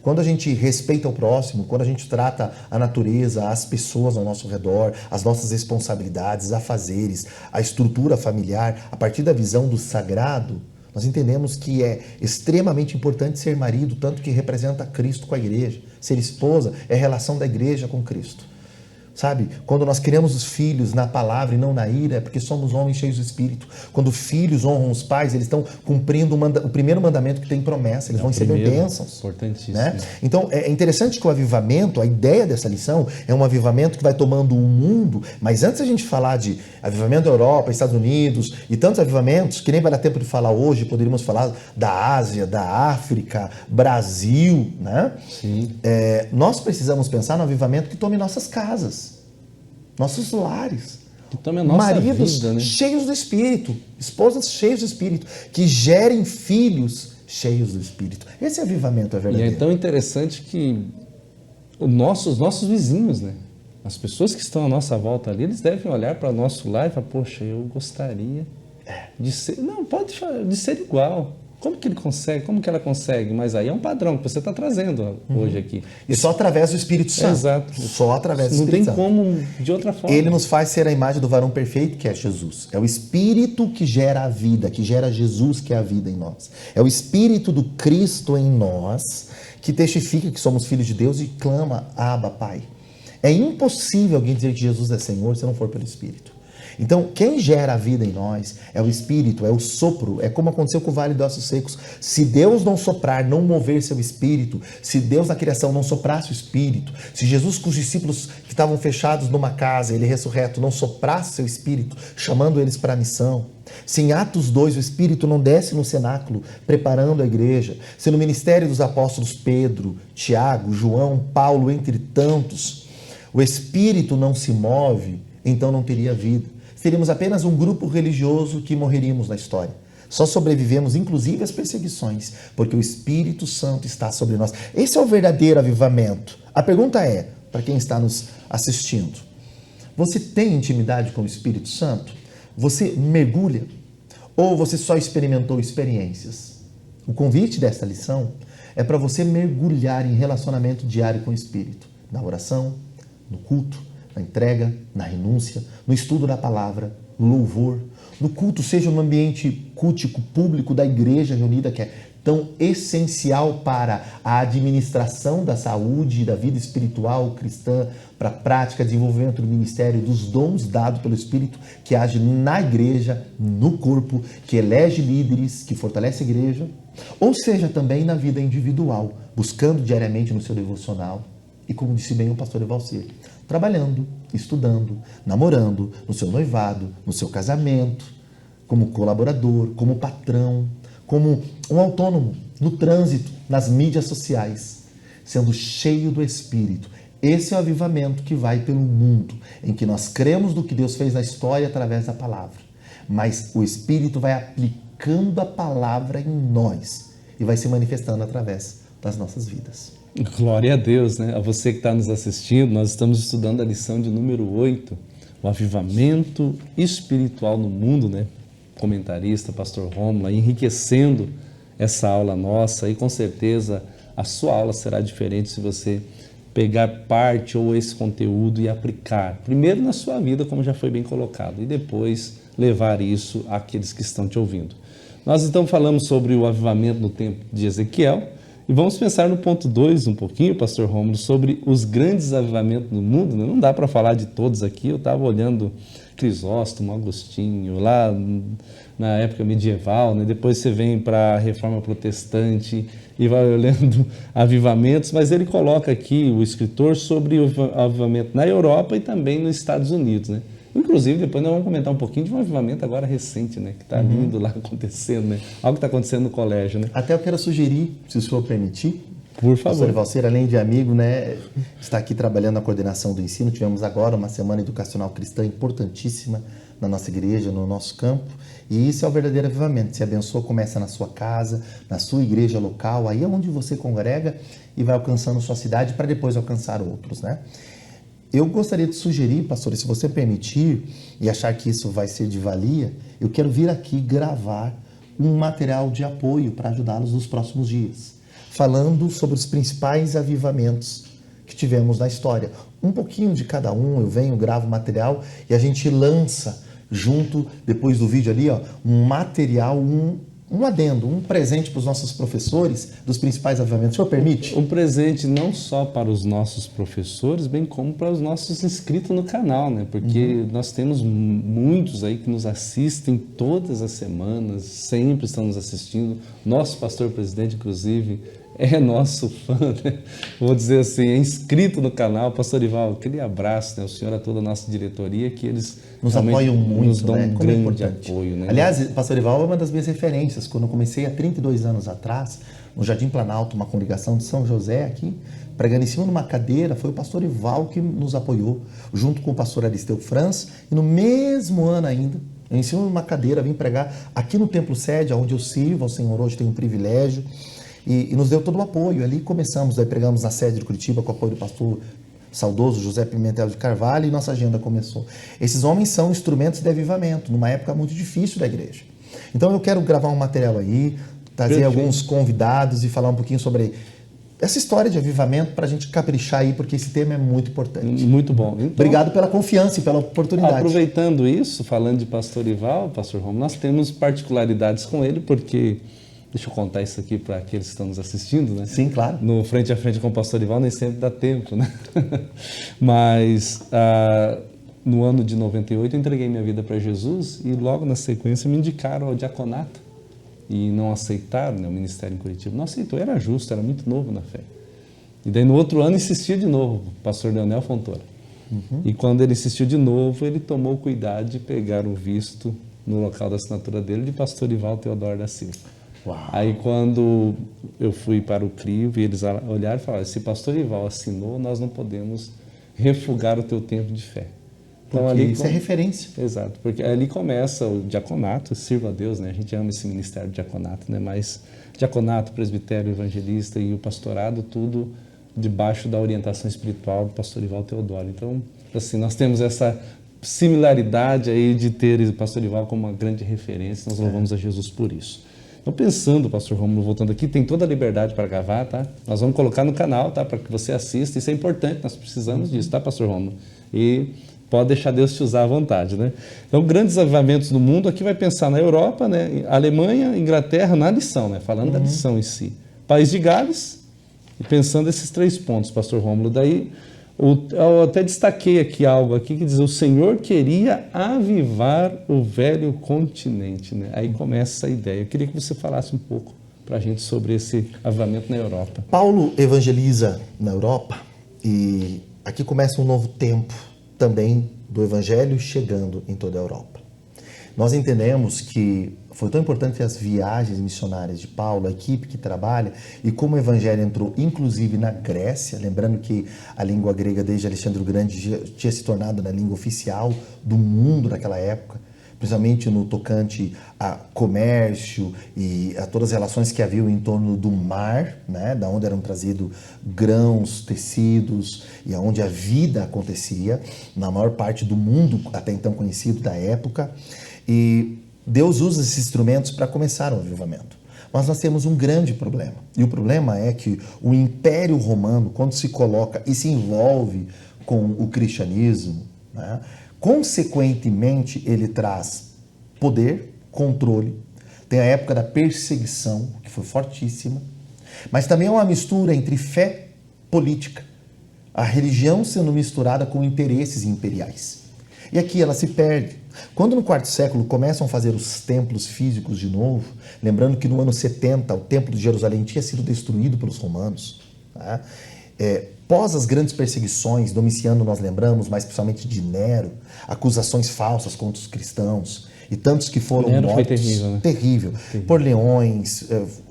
Quando a gente respeita o próximo, quando a gente trata a natureza, as pessoas ao nosso redor, as nossas responsabilidades, afazeres, a estrutura familiar, a partir da visão do sagrado, nós entendemos que é extremamente importante ser marido, tanto que representa Cristo com a igreja. Ser esposa é a relação da igreja com Cristo. Sabe, quando nós criamos os filhos na palavra e não na ira, é porque somos homens cheios do Espírito. Quando filhos honram os pais, eles estão cumprindo o primeiro mandamento que tem promessa, eles vão receber bênçãos. Importantíssimo. Né? Então, é interessante que o avivamento, a ideia dessa lição, é um avivamento que vai tomando o mundo, mas antes a gente falar de avivamento da Europa, Estados Unidos e tantos avivamentos, que nem vai dar tempo de falar hoje, poderíamos falar da Ásia, da África, Brasil, né? Sim. Nós precisamos pensar no avivamento que tome nossas casas. Nossos lares, então, a nossa maridos vida, né? cheios do Espírito, esposas cheias do Espírito, que gerem filhos cheios do Espírito. Esse avivamento é verdadeiro. E é tão interessante que os nossos vizinhos, né? As pessoas que estão à nossa volta ali, eles devem olhar para o nosso lar e falar, poxa, eu gostaria de ser... Não, pode falar, de ser igual. Como que ele consegue? Como que ela consegue? Mas aí é um padrão que você está trazendo hoje aqui. E só através do Espírito Santo. Exato. Só através do Espírito Santo. Não tem como de outra forma. Ele nos faz ser a imagem do varão perfeito, que é Jesus. É o Espírito que gera a vida, que gera Jesus, que é a vida em nós. É o Espírito do Cristo em nós, que testifica que somos filhos de Deus e clama, Abba, Pai. É impossível alguém dizer que Jesus é Senhor se não for pelo Espírito. Então, quem gera a vida em nós é o Espírito, é o sopro, é como aconteceu com o Vale dos Ossos Secos. Se Deus não soprar, não mover seu Espírito, se Deus na criação não soprasse o Espírito, se Jesus com os discípulos que estavam fechados numa casa, ele ressurreto, não soprasse seu Espírito, chamando eles para a missão, se em Atos 2 o Espírito não desce no cenáculo, preparando a igreja, se no ministério dos apóstolos Pedro, Tiago, João, Paulo, entre tantos, o Espírito não se move, então não teria vida. Seríamos apenas um grupo religioso que morreríamos na história. Só sobrevivemos, inclusive, às perseguições, porque o Espírito Santo está sobre nós. Esse é o verdadeiro avivamento. A pergunta é, para quem está nos assistindo, você tem intimidade com o Espírito Santo? Você mergulha? Ou você só experimentou experiências? O convite desta lição é para você mergulhar em relacionamento diário com o Espírito. Na oração, no culto, na entrega, na renúncia, no estudo da palavra, no louvor. No culto, seja no ambiente cultico público da igreja reunida, que é tão essencial para a administração da saúde e da vida espiritual cristã, para a prática, desenvolvimento do ministério, dos dons dados pelo Espírito, que age na igreja, no corpo, que elege líderes, que fortalece a igreja, ou seja também na vida individual, buscando diariamente no seu devocional, e como disse bem o pastor Evalcir, trabalhando, estudando, namorando, no seu noivado, no seu casamento, como colaborador, como patrão, como um autônomo, no trânsito, nas mídias sociais, sendo cheio do Espírito. Esse é o avivamento que vai pelo mundo, em que nós cremos no que Deus fez na história através da palavra, mas o Espírito vai aplicando a palavra em nós e vai se manifestando através das nossas vidas. Glória a Deus, né? A você que está nos assistindo, nós estamos estudando a lição de número 8, o avivamento espiritual no mundo, né? Comentarista, pastor Rômulo, enriquecendo essa aula nossa, e com certeza a sua aula será diferente se você pegar parte ou esse conteúdo e aplicar, primeiro na sua vida, como já foi bem colocado, e depois levar isso àqueles que estão te ouvindo. Nós então falamos sobre o avivamento no tempo de Ezequiel, e vamos pensar no ponto 2 um pouquinho, pastor Rômulo, sobre os grandes avivamentos no mundo, né? Não dá para falar de todos aqui, eu estava olhando Crisóstomo, Agostinho, lá na época medieval, né? Depois você vem para a Reforma Protestante e vai olhando avivamentos, mas ele coloca aqui, o escritor, sobre o avivamento na Europa e também nos Estados Unidos, né? Inclusive, depois nós vamos comentar um pouquinho de um avivamento agora recente, né? Que está lindo lá acontecendo, né? Algo que está acontecendo no colégio, né? Até eu quero sugerir, se o senhor permitir, por favor. Pastor Evalcir, além de amigo, né, está aqui trabalhando na coordenação do ensino. Tivemos agora uma semana educacional cristã importantíssima na nossa igreja, no nosso campo. E isso é o verdadeiro avivamento. Se abençoa, começa na sua casa, na sua igreja local, aí é onde você congrega e vai alcançando sua cidade para depois alcançar outros, né? Eu gostaria de sugerir, pastor, se você permitir e achar que isso vai ser de valia, eu quero vir aqui gravar um material de apoio para ajudá-los nos próximos dias, falando sobre os principais avivamentos que tivemos na história. Um pouquinho de cada um, eu venho, gravo material e a gente lança junto, depois do vídeo ali, ó, um material, um adendo, um presente para os nossos professores dos principais avivamentos. O senhor permite? Um presente não só para os nossos professores, bem como para os nossos inscritos no canal, né? Porque nós temos muitos aí que nos assistem todas as semanas, sempre estão nos assistindo. Nosso pastor presidente, inclusive, é nosso fã, né? Vou dizer assim, é inscrito no canal. Pastor Ival, aquele abraço, né? O senhor, a toda a nossa diretoria, que eles nos apoiam muito, nos dão, né? um grande apoio, né? Aliás, pastor Ival é uma das minhas referências. Quando eu comecei há 32 anos atrás, no Jardim Planalto, uma congregação de São José aqui, pregando em cima de uma cadeira, foi o pastor Ival que nos apoiou, junto com o pastor Aristeu Franz, e no mesmo ano ainda, em cima de uma cadeira, vim pregar aqui no Templo Sede, onde eu sirvo ao Senhor hoje, tenho um privilégio, e nos deu todo o apoio. Ali começamos, aí pregamos na sede de Curitiba com o apoio do pastor saudoso José Pimentel de Carvalho, e nossa agenda começou. Esses homens são instrumentos de avivamento, numa época muito difícil da igreja. Então eu quero gravar um material aí, trazer alguns convidados e falar um pouquinho sobre essa história de avivamento para a gente caprichar aí, porque esse tema é muito importante. Muito bom. Então, obrigado pela confiança e pela oportunidade. Aproveitando isso, falando de pastor Ival, pastor Romulo, nós temos particularidades com ele, porque... Deixa eu contar isso aqui para aqueles que estão nos assistindo, né? Sim, claro. No frente a frente com o pastor Ival nem sempre dá tempo, né? Mas no ano de 98 eu entreguei minha vida para Jesus e logo na sequência me indicaram ao diaconato e não aceitaram, né, o ministério em Curitiba. Não aceitou, era justo, era muito novo na fé. E daí no outro ano insistia de novo, o pastor Leonel Fontoura. E quando ele insistiu de novo, ele tomou cuidado de pegar o visto no local da assinatura dele de pastor Ival Teodoro da Silva. Uau. Aí quando eu fui para o crivo e eles olharam e falaram, se pastor Ival assinou, nós não podemos refugar o teu tempo de fé. Então, ali isso é referência. Exato, porque ali começa o diaconato, sirva a Deus, né? A gente ama esse ministério de diaconato, né? Mas diaconato, presbitério, evangelista e o pastorado, tudo debaixo da orientação espiritual do pastor Ival Teodoro. Então, assim, nós temos essa similaridade aí de ter o pastor Ival como uma grande referência, nós louvamos a Jesus por isso. Então, pensando, pastor Rômulo, voltando aqui, tem toda a liberdade para gravar, tá? Nós vamos colocar no canal, tá? Para que você assista, isso é importante, nós precisamos disso, tá, pastor Rômulo? E pode deixar Deus te usar à vontade, né? Então, grandes avivamentos no mundo, aqui vai pensar na Europa, né? Alemanha, Inglaterra, na lição, né? Falando da lição em si. País de Gales, e pensando esses 3 pontos, pastor Rômulo. Daí, eu até destaquei aqui algo aqui que diz, o Senhor queria avivar o velho continente, né? Aí começa essa ideia. Eu queria que você falasse um pouco para a gente sobre esse avivamento na Europa. Paulo evangeliza na Europa e aqui começa um novo tempo também do evangelho chegando em toda a Europa. Nós entendemos que foi tão importante as viagens missionárias de Paulo, a equipe que trabalha, e como o evangelho entrou inclusive na Grécia, lembrando que a língua grega desde Alexandre o Grande tinha se tornado a língua oficial do mundo naquela época, principalmente no tocante a comércio e a todas as relações que haviam em torno do mar, né, da onde eram trazidos grãos, tecidos e aonde a vida acontecia na maior parte do mundo até então conhecido da época. E Deus usa esses instrumentos para começar o avivamento. Mas nós temos um grande problema. E o problema é que o Império Romano, quando se coloca e se envolve com o cristianismo, né, consequentemente, ele traz poder, controle. Tem a época da perseguição, que foi fortíssima. Mas também é uma mistura entre fé política, a religião sendo misturada com interesses imperiais. E aqui ela se perde. Quando no quarto século começam a fazer os templos físicos de novo, lembrando que no ano 70 o templo de Jerusalém tinha sido destruído pelos romanos, tá? Pós as grandes perseguições, Domiciano nós lembramos, mas principalmente de Nero, acusações falsas contra os cristãos, e tantos que foram Nero mortos, foi terrível, né? terrível, por leões,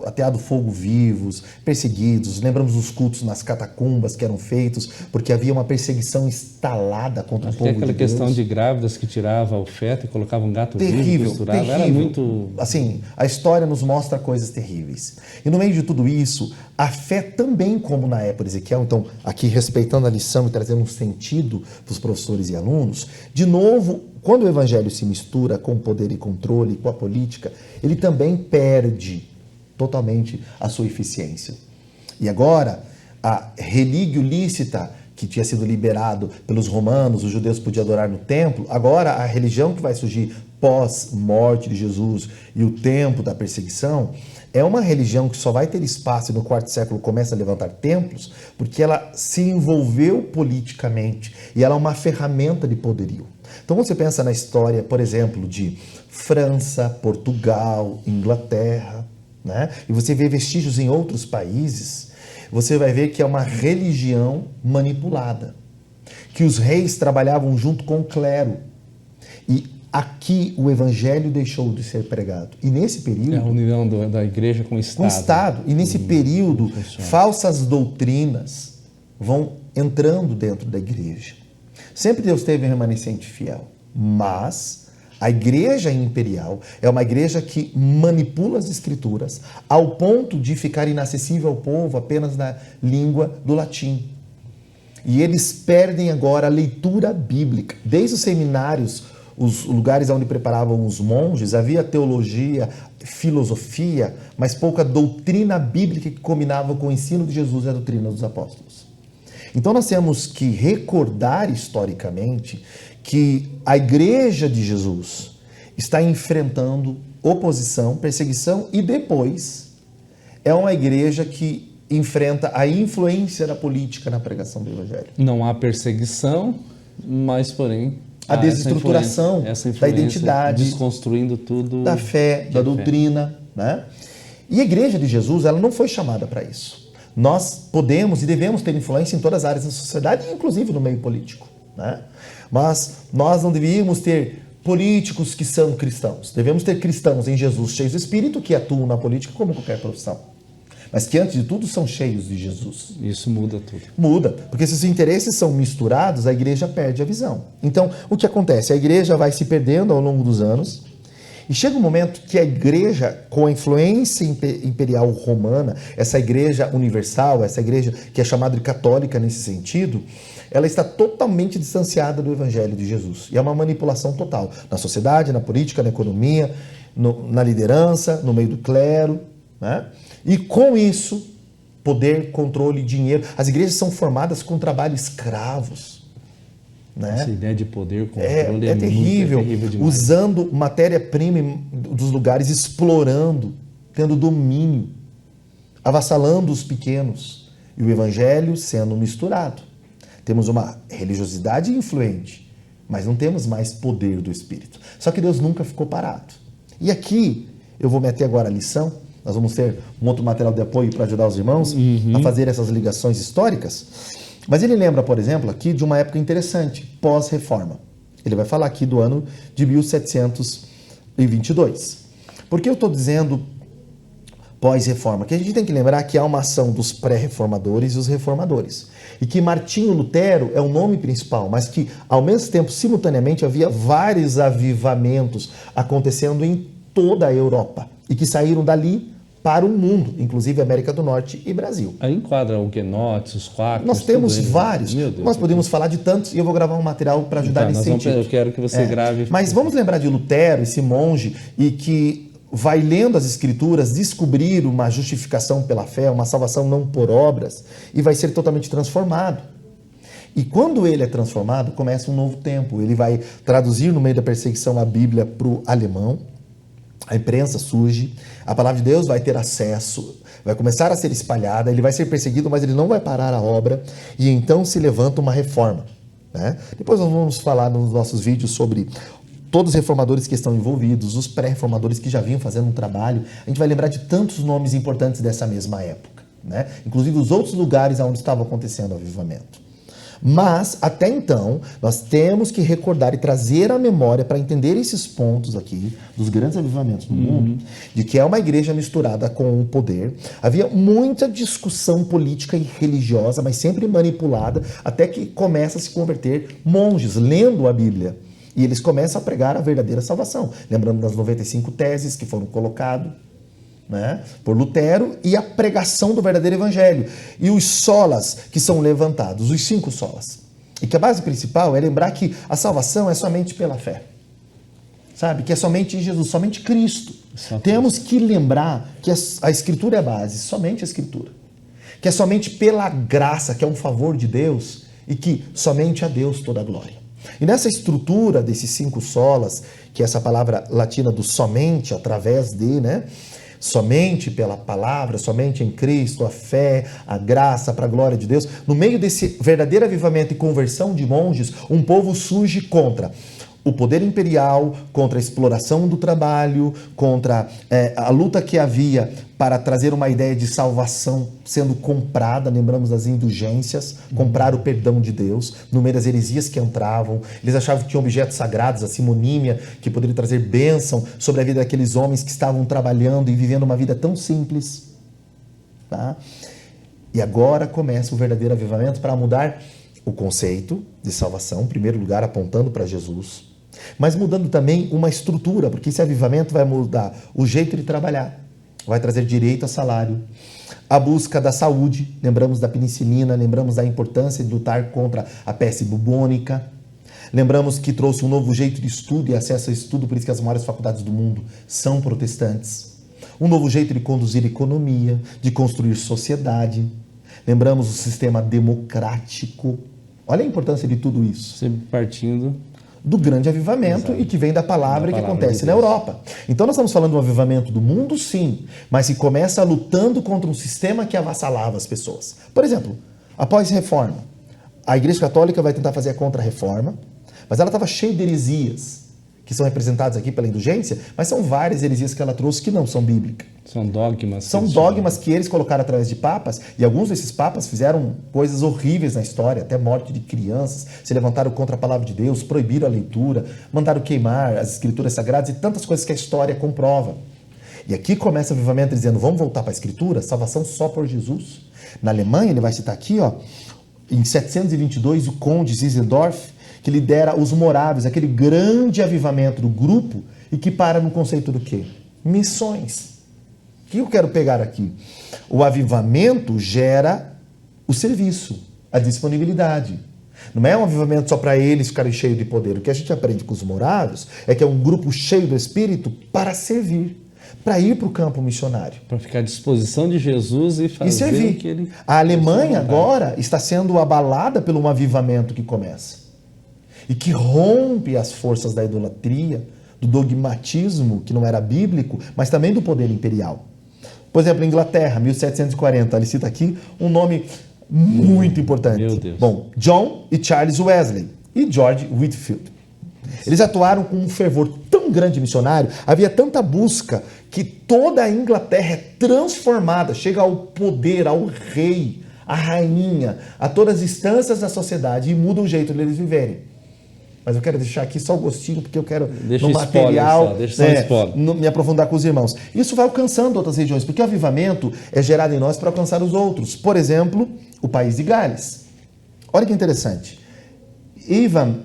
ateado fogo vivos, perseguidos. Lembramos dos cultos nas catacumbas que eram feitos, porque havia uma perseguição instalada contra o povo de Deus. Aquela questão de grávidas que tirava o feto e colocava um gato vivo e Terrível, costurava, terrível. era muito... Assim, a história nos mostra coisas terríveis. E no meio de tudo isso, a fé também, como na época de Ezequiel, então, aqui respeitando a lição e trazendo um sentido para os professores e alunos, de novo, quando o evangelho se mistura com poder e controle, com a política, ele também perde totalmente a sua eficiência. E agora, a relíquia lícita que tinha sido liberado pelos romanos, os judeus podiam adorar no templo, agora a religião que vai surgir pós-morte de Jesus e o tempo da perseguição, é uma religião que só vai ter espaço e no quarto século começa a levantar templos, porque ela se envolveu politicamente e ela é uma ferramenta de poderio. Então você pensa na história, por exemplo, de França, Portugal, Inglaterra, né? E você vê vestígios em outros países, você vai ver que é uma religião manipulada, que os reis trabalhavam junto com o clero. E aqui o evangelho deixou de ser pregado. E nesse período... É a união da igreja com o Estado. Com o Estado. E nesse período, falsas doutrinas vão entrando dentro da igreja. Sempre Deus teve um remanescente fiel, mas a igreja imperial é uma igreja que manipula as escrituras ao ponto de ficar inacessível ao povo apenas na língua do latim. E eles perdem agora a leitura bíblica. Desde os seminários, os lugares onde preparavam os monges, havia teologia, filosofia, mas pouca doutrina bíblica que combinava com o ensino de Jesus e a doutrina dos apóstolos. Então nós temos que recordar historicamente que a igreja de Jesus está enfrentando oposição, perseguição e depois é uma igreja que enfrenta a influência da política na pregação do evangelho. Não há perseguição, mas porém... A desestruturação da identidade, desconstruindo tudo, da fé, da doutrina, né? E a igreja de Jesus, ela não foi chamada para isso. Nós podemos e devemos ter influência em todas as áreas da sociedade, inclusive no meio político, né? Mas nós não devíamos ter políticos que são cristãos. Devemos ter cristãos em Jesus cheios do Espírito que atuam na política como qualquer profissão. mas que antes de tudo são cheios de Jesus. Isso muda tudo. Muda, porque se os interesses são misturados, a igreja perde a visão. Então, o que acontece? A igreja vai se perdendo ao longo dos anos, e chega um momento que a igreja, com a influência imperial romana, essa igreja universal, essa igreja que é chamada de católica nesse sentido, ela está totalmente distanciada do evangelho de Jesus. E é uma manipulação total na sociedade, na política, na economia, na liderança, no meio do clero, né? E com isso, poder, controle, dinheiro. As igrejas são formadas com trabalho escravos. Né? Essa ideia de poder, controle é terrível, demais. Usando matéria-prima dos lugares, explorando, tendo domínio, avassalando os pequenos. E o evangelho sendo misturado. Temos uma religiosidade influente, mas não temos mais poder do Espírito. Só que Deus nunca ficou parado. E aqui, eu vou meter agora a lição, nós vamos ter um outro material de apoio para ajudar os irmãos a fazer essas ligações históricas. Mas ele lembra, por exemplo, aqui de uma época interessante, pós-reforma. Ele vai falar aqui do ano de 1722. Por que eu estou dizendo pós-reforma? Porque a gente tem que lembrar que há uma ação dos pré-reformadores e os reformadores. E que Martinho Lutero é o nome principal, mas que, ao mesmo tempo, simultaneamente, havia vários avivamentos acontecendo em toda a Europa. E que saíram dali para o mundo, inclusive América do Norte e Brasil. Aí enquadra o Huguenotes, os Quakers. Nós temos vários. Nós podemos falar de tantos e eu vou gravar um material para ajudar nesse sentido. Eu quero que você grave. Mas vamos lembrar de Lutero, esse monge, e que vai lendo as Escrituras, descobrir uma justificação pela fé, uma salvação não por obras, e vai ser totalmente transformado. E quando ele é transformado, começa um novo tempo. Ele vai traduzir no meio da perseguição a Bíblia para o alemão. A imprensa surge, a palavra de Deus vai ter acesso, vai começar a ser espalhada, ele vai ser perseguido, mas ele não vai parar a obra, e então se levanta uma reforma. Né? Depois nós vamos falar nos nossos vídeos sobre todos os reformadores que estão envolvidos, os pré-reformadores que já vinham fazendo um trabalho. A gente vai lembrar de tantos nomes importantes dessa mesma época, né? Inclusive os outros lugares onde estava acontecendo o avivamento. Mas, até então, nós temos que recordar e trazer à memória para entender esses pontos aqui, dos grandes avivamentos no mundo, de que é uma igreja misturada com o poder. Havia muita discussão política e religiosa, mas sempre manipulada, até que começa a se converter monges, lendo a Bíblia. E eles começam a pregar a verdadeira salvação. Lembrando das 95 teses que foram colocadas, né, por Lutero, e a pregação do verdadeiro evangelho. E os solas que são levantados, os 5 solas. E que a base principal é lembrar que a salvação é somente pela fé. Sabe? Que é somente em Jesus, somente Cristo. Temos que lembrar que a Escritura é a base, somente a Escritura. Que é somente pela graça, que é um favor de Deus, e que somente a Deus toda a glória. E nessa estrutura desses 5 solas, que é essa palavra latina do somente, através de, né? Somente pela palavra, somente em Cristo, a fé, a graça para a glória de Deus. No meio desse verdadeiro avivamento e conversão de monges, um povo surge contra o poder imperial, contra a exploração do trabalho, contra a luta que havia para trazer uma ideia de salvação sendo comprada. Lembramos das indulgências, comprar o perdão de Deus, no meio das heresias que entravam. Eles achavam que tinham objetos sagrados, a simonímia, que poderia trazer bênção sobre a vida daqueles homens que estavam trabalhando e vivendo uma vida tão simples. Tá? E agora começa o verdadeiro avivamento para mudar o conceito de salvação, em primeiro lugar apontando para Jesus, mas mudando também uma estrutura, porque esse avivamento vai mudar o jeito de trabalhar, vai trazer direito a salário, a busca da saúde, lembramos da penicilina, lembramos da importância de lutar contra a peste bubônica, lembramos que trouxe um novo jeito de estudo e acesso a estudo, por isso que as maiores faculdades do mundo são protestantes, um novo jeito de conduzir economia, de construir sociedade, lembramos o sistema democrático. Olha a importância de tudo isso. Sempre partindo do grande avivamento. Exato. E que vem da palavra que acontece na Europa. Então nós estamos falando de um avivamento do mundo, sim, mas que começa lutando contra um sistema que avassalava as pessoas. Por exemplo, após a reforma, a Igreja Católica vai tentar fazer a contra-reforma, mas ela estava cheia de heresias, que são representadas aqui pela indulgência, mas são várias heresias que ela trouxe que não são bíblicas. São dogmas. São dogmas que eles colocaram através de papas, e alguns desses papas fizeram coisas horríveis na história, até morte de crianças, se levantaram contra a palavra de Deus, proibiram a leitura, mandaram queimar as escrituras sagradas e tantas coisas que a história comprova. E aqui começa o avivamento dizendo, vamos voltar para a Escritura, salvação só por Jesus. Na Alemanha, ele vai citar aqui, ó, em 722, o conde Zinzendorf, que lidera os moráveis, aquele grande avivamento do grupo, e que para no conceito do quê? Missões. O que eu quero pegar aqui? O avivamento gera o serviço, a disponibilidade. Não é um avivamento só para eles ficarem cheios de poder. O que a gente aprende com os moráveis é que é um grupo cheio do Espírito para servir, para ir para o campo missionário. Para ficar à disposição de Jesus e fazer e servir. O que ele... A Alemanha agora está sendo abalada por um avivamento que começa e que rompe as forças da idolatria, do dogmatismo, que não era bíblico, mas também do poder imperial. Por exemplo, Inglaterra, 1740, ele cita aqui um nome muito importante. Meu Deus. Bom, John e Charles Wesley e George Whitefield. Eles atuaram com um fervor tão grande missionário, havia tanta busca, que toda a Inglaterra é transformada, chega ao poder, ao rei, à rainha, a todas as instâncias da sociedade e muda o jeito deles viverem. Mas eu quero deixar aqui só o gostinho, porque eu quero, deixa no material, me aprofundar com os irmãos. Isso vai alcançando outras regiões, porque o avivamento é gerado em nós para alcançar os outros. Por exemplo, o país de Gales. Olha que interessante. Evan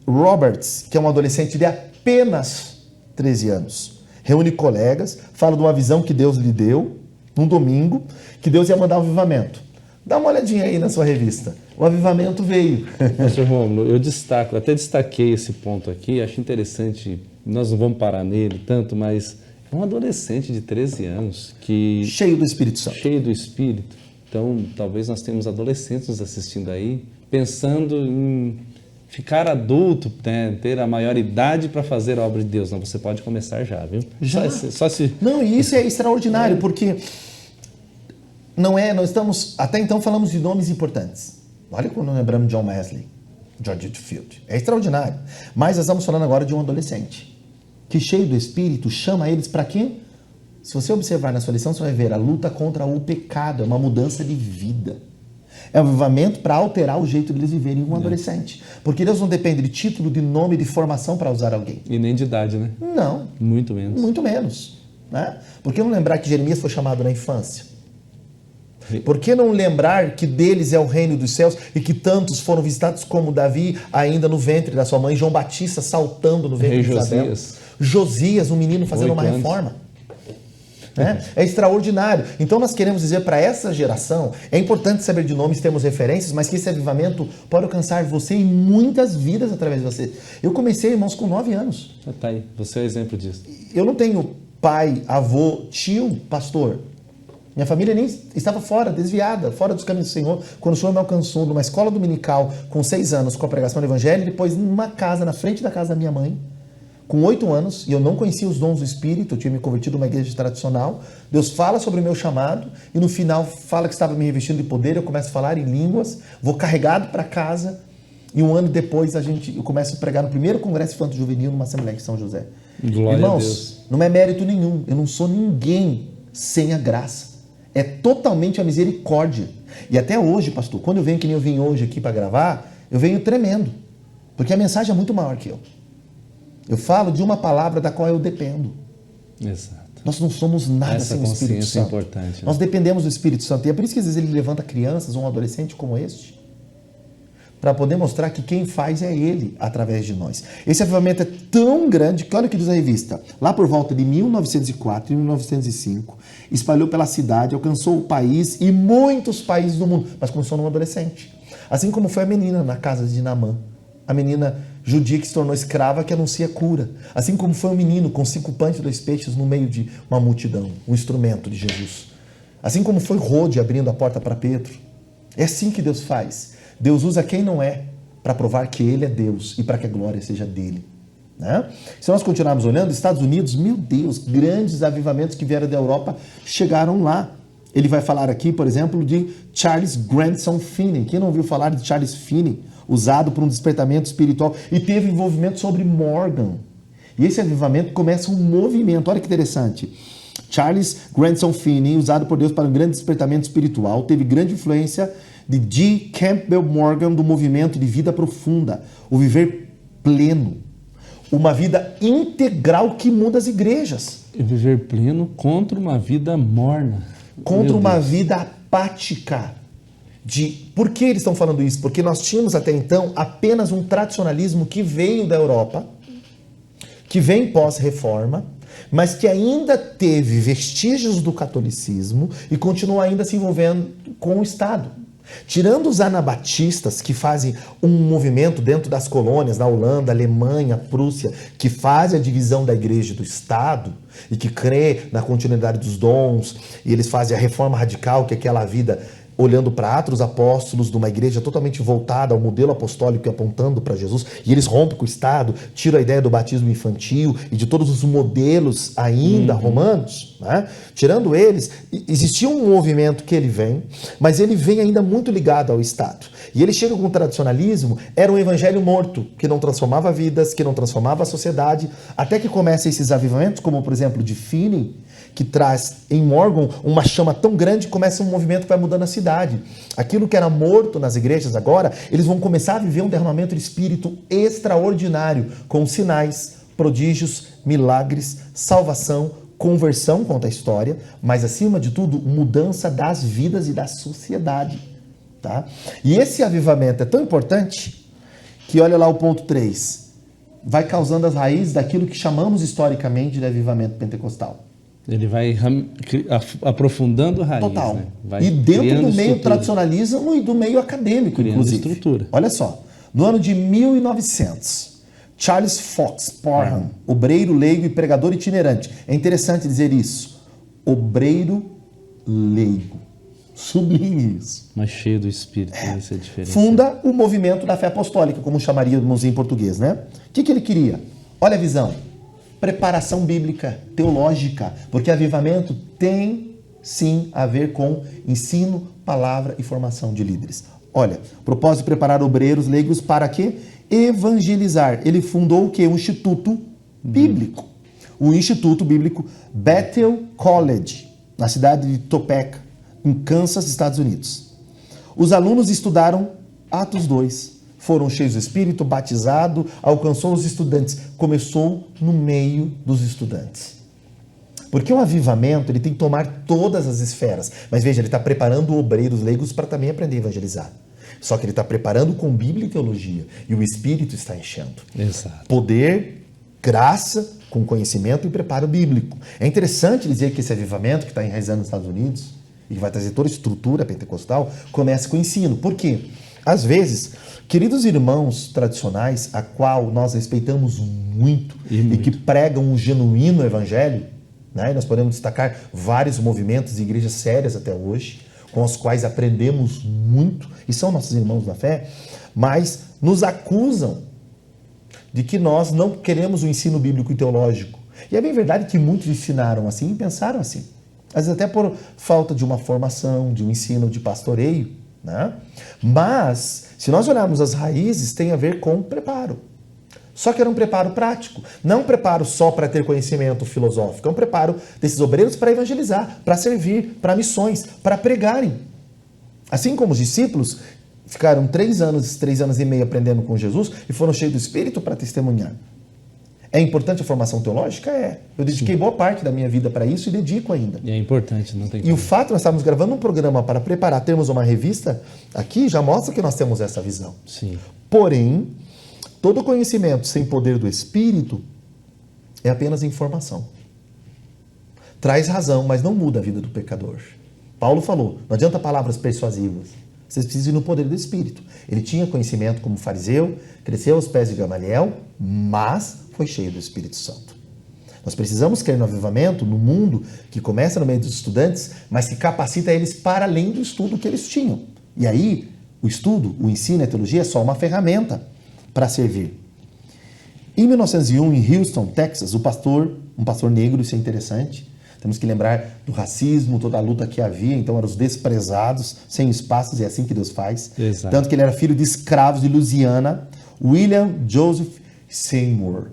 Roberts, que é um adolescente de apenas 13 anos, reúne colegas, fala de uma visão que Deus lhe deu, num domingo, que Deus ia mandar um avivamento. Dá uma olhadinha aí na sua revista. O avivamento veio. Pastor Rômulo, eu até destaquei esse ponto aqui, acho interessante, nós não vamos parar nele tanto, mas é um adolescente de 13 anos que... Cheio do Espírito Santo. Cheio do Espírito. Então, talvez nós tenhamos adolescentes nos assistindo aí, pensando em ficar adulto, né, ter a maioridade para fazer a obra de Deus. Não, você pode começar já, viu? Já? Só se... Não, e isso é extraordinário, porque... nós estamos, até então falamos de nomes importantes. Olha quando lembramos de John Wesley, George Whitefield. É extraordinário. Mas nós estamos falando agora de um adolescente que, cheio do Espírito, chama eles para quê? Se você observar na sua lição, você vai ver a luta contra o pecado, é uma mudança de vida. É um avivamento para alterar o jeito de eles viverem um adolescente. Porque Deus não depende de título, de nome, de formação para usar alguém. E nem de idade, né? Não. Muito menos. Muito menos. Né? Por que não lembrar que Jeremias foi chamado na infância? Por que não lembrar que deles é o reino dos céus e que tantos foram visitados como Davi ainda no ventre da sua mãe, João Batista saltando no ventre de Isabel, Josias, um menino fazendo uma reforma. É extraordinário. Então nós queremos dizer para essa geração, é importante saber de nomes, termos referências, mas que esse avivamento pode alcançar você e muitas vidas através de você. Eu comecei, irmãos, com 9 anos. Tá aí, você é o exemplo disso. Eu não tenho pai, avô, tio, pastor. Minha família nem estava fora, desviada, fora dos caminhos do Senhor. Quando o Senhor me alcançou numa escola dominical com 6 anos, com a pregação do Evangelho, depois numa casa, na frente da casa da minha mãe, com 8 anos, e eu não conhecia os dons do Espírito, eu tinha me convertido numa igreja tradicional. Deus fala sobre o meu chamado, e no final fala que estava me revestindo de poder, eu começo a falar em línguas, vou carregado para casa, e um ano depois eu começo a pregar no primeiro congresso infanto juvenil numa Assembleia de São José. Glória Irmãos, a Deus. Não é mérito nenhum, eu não sou ninguém sem a graça. É totalmente a misericórdia. E até hoje, pastor, quando eu venho, que nem eu vim hoje aqui para gravar, eu venho tremendo. Porque a mensagem é muito maior que eu. Eu falo de uma palavra da qual eu dependo. Exato. Nós não somos nada Essa sem o Espírito Santo. É importante, né? Nós dependemos do Espírito Santo. E é por isso que às vezes ele levanta crianças, um adolescente como este, para poder mostrar que quem faz é ele, através de nós. Esse avivamento é tão grande que olha o que diz a revista. Lá por volta de 1904 e 1905, espalhou pela cidade, alcançou o país e muitos países do mundo, mas começou num adolescente. Assim como foi a menina na casa de Naamã, a menina judia que se tornou escrava, que anuncia cura. Assim como foi o menino com 5 pães e 2 peixes no meio de uma multidão, um instrumento de Jesus. Assim como foi Rode abrindo a porta para Pedro. É assim que Deus faz. Deus usa quem não é para provar que Ele é Deus e para que a glória seja dele. Né? Se nós continuarmos olhando, Estados Unidos, meu Deus, grandes avivamentos que vieram da Europa chegaram lá. Ele vai falar aqui, por exemplo, de Charles Grandson Finney. Quem não ouviu falar de Charles Finney, usado por um despertamento espiritual e teve envolvimento sobre Morgan. E esse avivamento começa um movimento, olha que interessante. Charles Grandson Finney, usado por Deus para um grande despertamento espiritual, teve grande influência de G. Campbell Morgan do movimento de vida profunda, o viver pleno. uma vida integral que muda as igrejas. E viver pleno contra uma vida morna. Contra uma vida apática. Por que eles estão falando isso? Porque nós tínhamos até então apenas um tradicionalismo que veio da Europa, que vem pós-reforma, mas que ainda teve vestígios do catolicismo e continua ainda se envolvendo com o Estado. Tirando os anabatistas, que fazem um movimento dentro das colônias, na Holanda, Alemanha, Prússia, que fazem a divisão da igreja e do Estado, e que crê na continuidade dos dons, e eles fazem a reforma radical, que é aquela vida olhando para Atos Apóstolos, de uma igreja totalmente voltada ao modelo apostólico e apontando para Jesus, e eles rompem com o Estado, tiram a ideia do batismo infantil e de todos os modelos ainda romanos, né? Tirando eles, existia um movimento que ele vem, mas ele vem ainda muito ligado ao Estado. E ele chega com o tradicionalismo, era um evangelho morto, que não transformava vidas, que não transformava a sociedade, até que começam esses avivamentos, como por exemplo de Finney, que traz em Morgan uma chama tão grande que começa um movimento que vai mudando a cidade. Aquilo que era morto nas igrejas agora, eles vão começar a viver um derramamento de espírito extraordinário, com sinais, prodígios, milagres, salvação, conversão, conta a história, mas acima de tudo, mudança das vidas e da sociedade. Tá? E esse avivamento é tão importante que, olha lá o ponto 3, vai causando as raízes daquilo que chamamos historicamente de avivamento pentecostal. Ele vai aprofundando raízes. Total. Né? Vai e dentro do meio estrutura. tradicionalismo e do meio acadêmico, Criando inclusive. estrutura. Olha só, no ano de 1900, Charles Fox Parham, obreiro, leigo e pregador itinerante. É interessante dizer isso. Obreiro leigo. Sublinhe isso. Mas cheio do Espírito, isso é diferente. Funda o movimento da fé apostólica, como chamaríamos em português, né? O que ele queria? Olha a visão. Preparação bíblica, teológica, porque avivamento tem sim a ver com ensino, palavra e formação de líderes. Olha, propósito de preparar obreiros leigos para quê? Evangelizar. Ele fundou o quê? Um instituto bíblico. O Instituto Bíblico Bethel College, na cidade de Topeka, em Kansas, Estados Unidos. Os alunos estudaram Atos 2. Foram cheios do Espírito, batizado, alcançou os estudantes. Começou no meio dos estudantes. Porque o avivamento ele tem que tomar todas as esferas. Mas veja, ele está preparando obreiros leigos para também aprender a evangelizar. Só que ele está preparando com Bíblia e teologia. E o Espírito está enchendo. Exato. Poder, graça, com conhecimento e preparo bíblico. É interessante dizer que esse avivamento que está enraizando nos Estados Unidos e que vai trazer toda a estrutura pentecostal, começa com o ensino. Por quê? Às vezes, queridos irmãos tradicionais, a qual nós respeitamos muito e que pregam um genuíno evangelho, né? Nós podemos destacar vários movimentos e igrejas sérias até hoje, com os quais aprendemos muito, e são nossos irmãos da fé, mas nos acusam de que nós não queremos o ensino bíblico e teológico. E é bem verdade que muitos ensinaram assim e pensaram assim. Às vezes até por falta de uma formação, de um ensino de pastoreio, né? Mas, se nós olharmos as raízes, tem a ver com preparo. Só que era um preparo prático. Não um preparo só para ter conhecimento filosófico. É um preparo desses obreiros para evangelizar, para servir, para missões, para pregarem. Assim como os discípulos ficaram 3 anos e meio aprendendo com Jesus e foram cheios do Espírito para testemunhar. É importante a formação teológica? É. Eu dediquei boa parte da minha vida para isso e dedico ainda. E é importante, não tem E como. o fato de nós estarmos gravando um programa para preparar, termos uma revista aqui, já mostra que nós temos essa visão. Sim. Porém, todo conhecimento sem poder do Espírito é apenas informação. Traz razão, mas não muda a vida do pecador. Paulo falou, não adianta palavras persuasivas. Vocês precisam ir no poder do Espírito. Ele tinha conhecimento como fariseu, cresceu aos pés de Gamaliel, mas foi cheio do Espírito Santo. Nós precisamos crer no avivamento, no mundo que começa no meio dos estudantes, mas que capacita eles para além do estudo que eles tinham. E aí, o estudo, o ensino, a teologia é só uma ferramenta para servir. Em 1901, em Houston, Texas, um pastor negro, isso é interessante, temos que lembrar do racismo, toda a luta que havia, então eram os desprezados, sem espaços, e é assim que Deus faz. Exato. Tanto que ele era filho de escravos de Louisiana, William Joseph Seymour.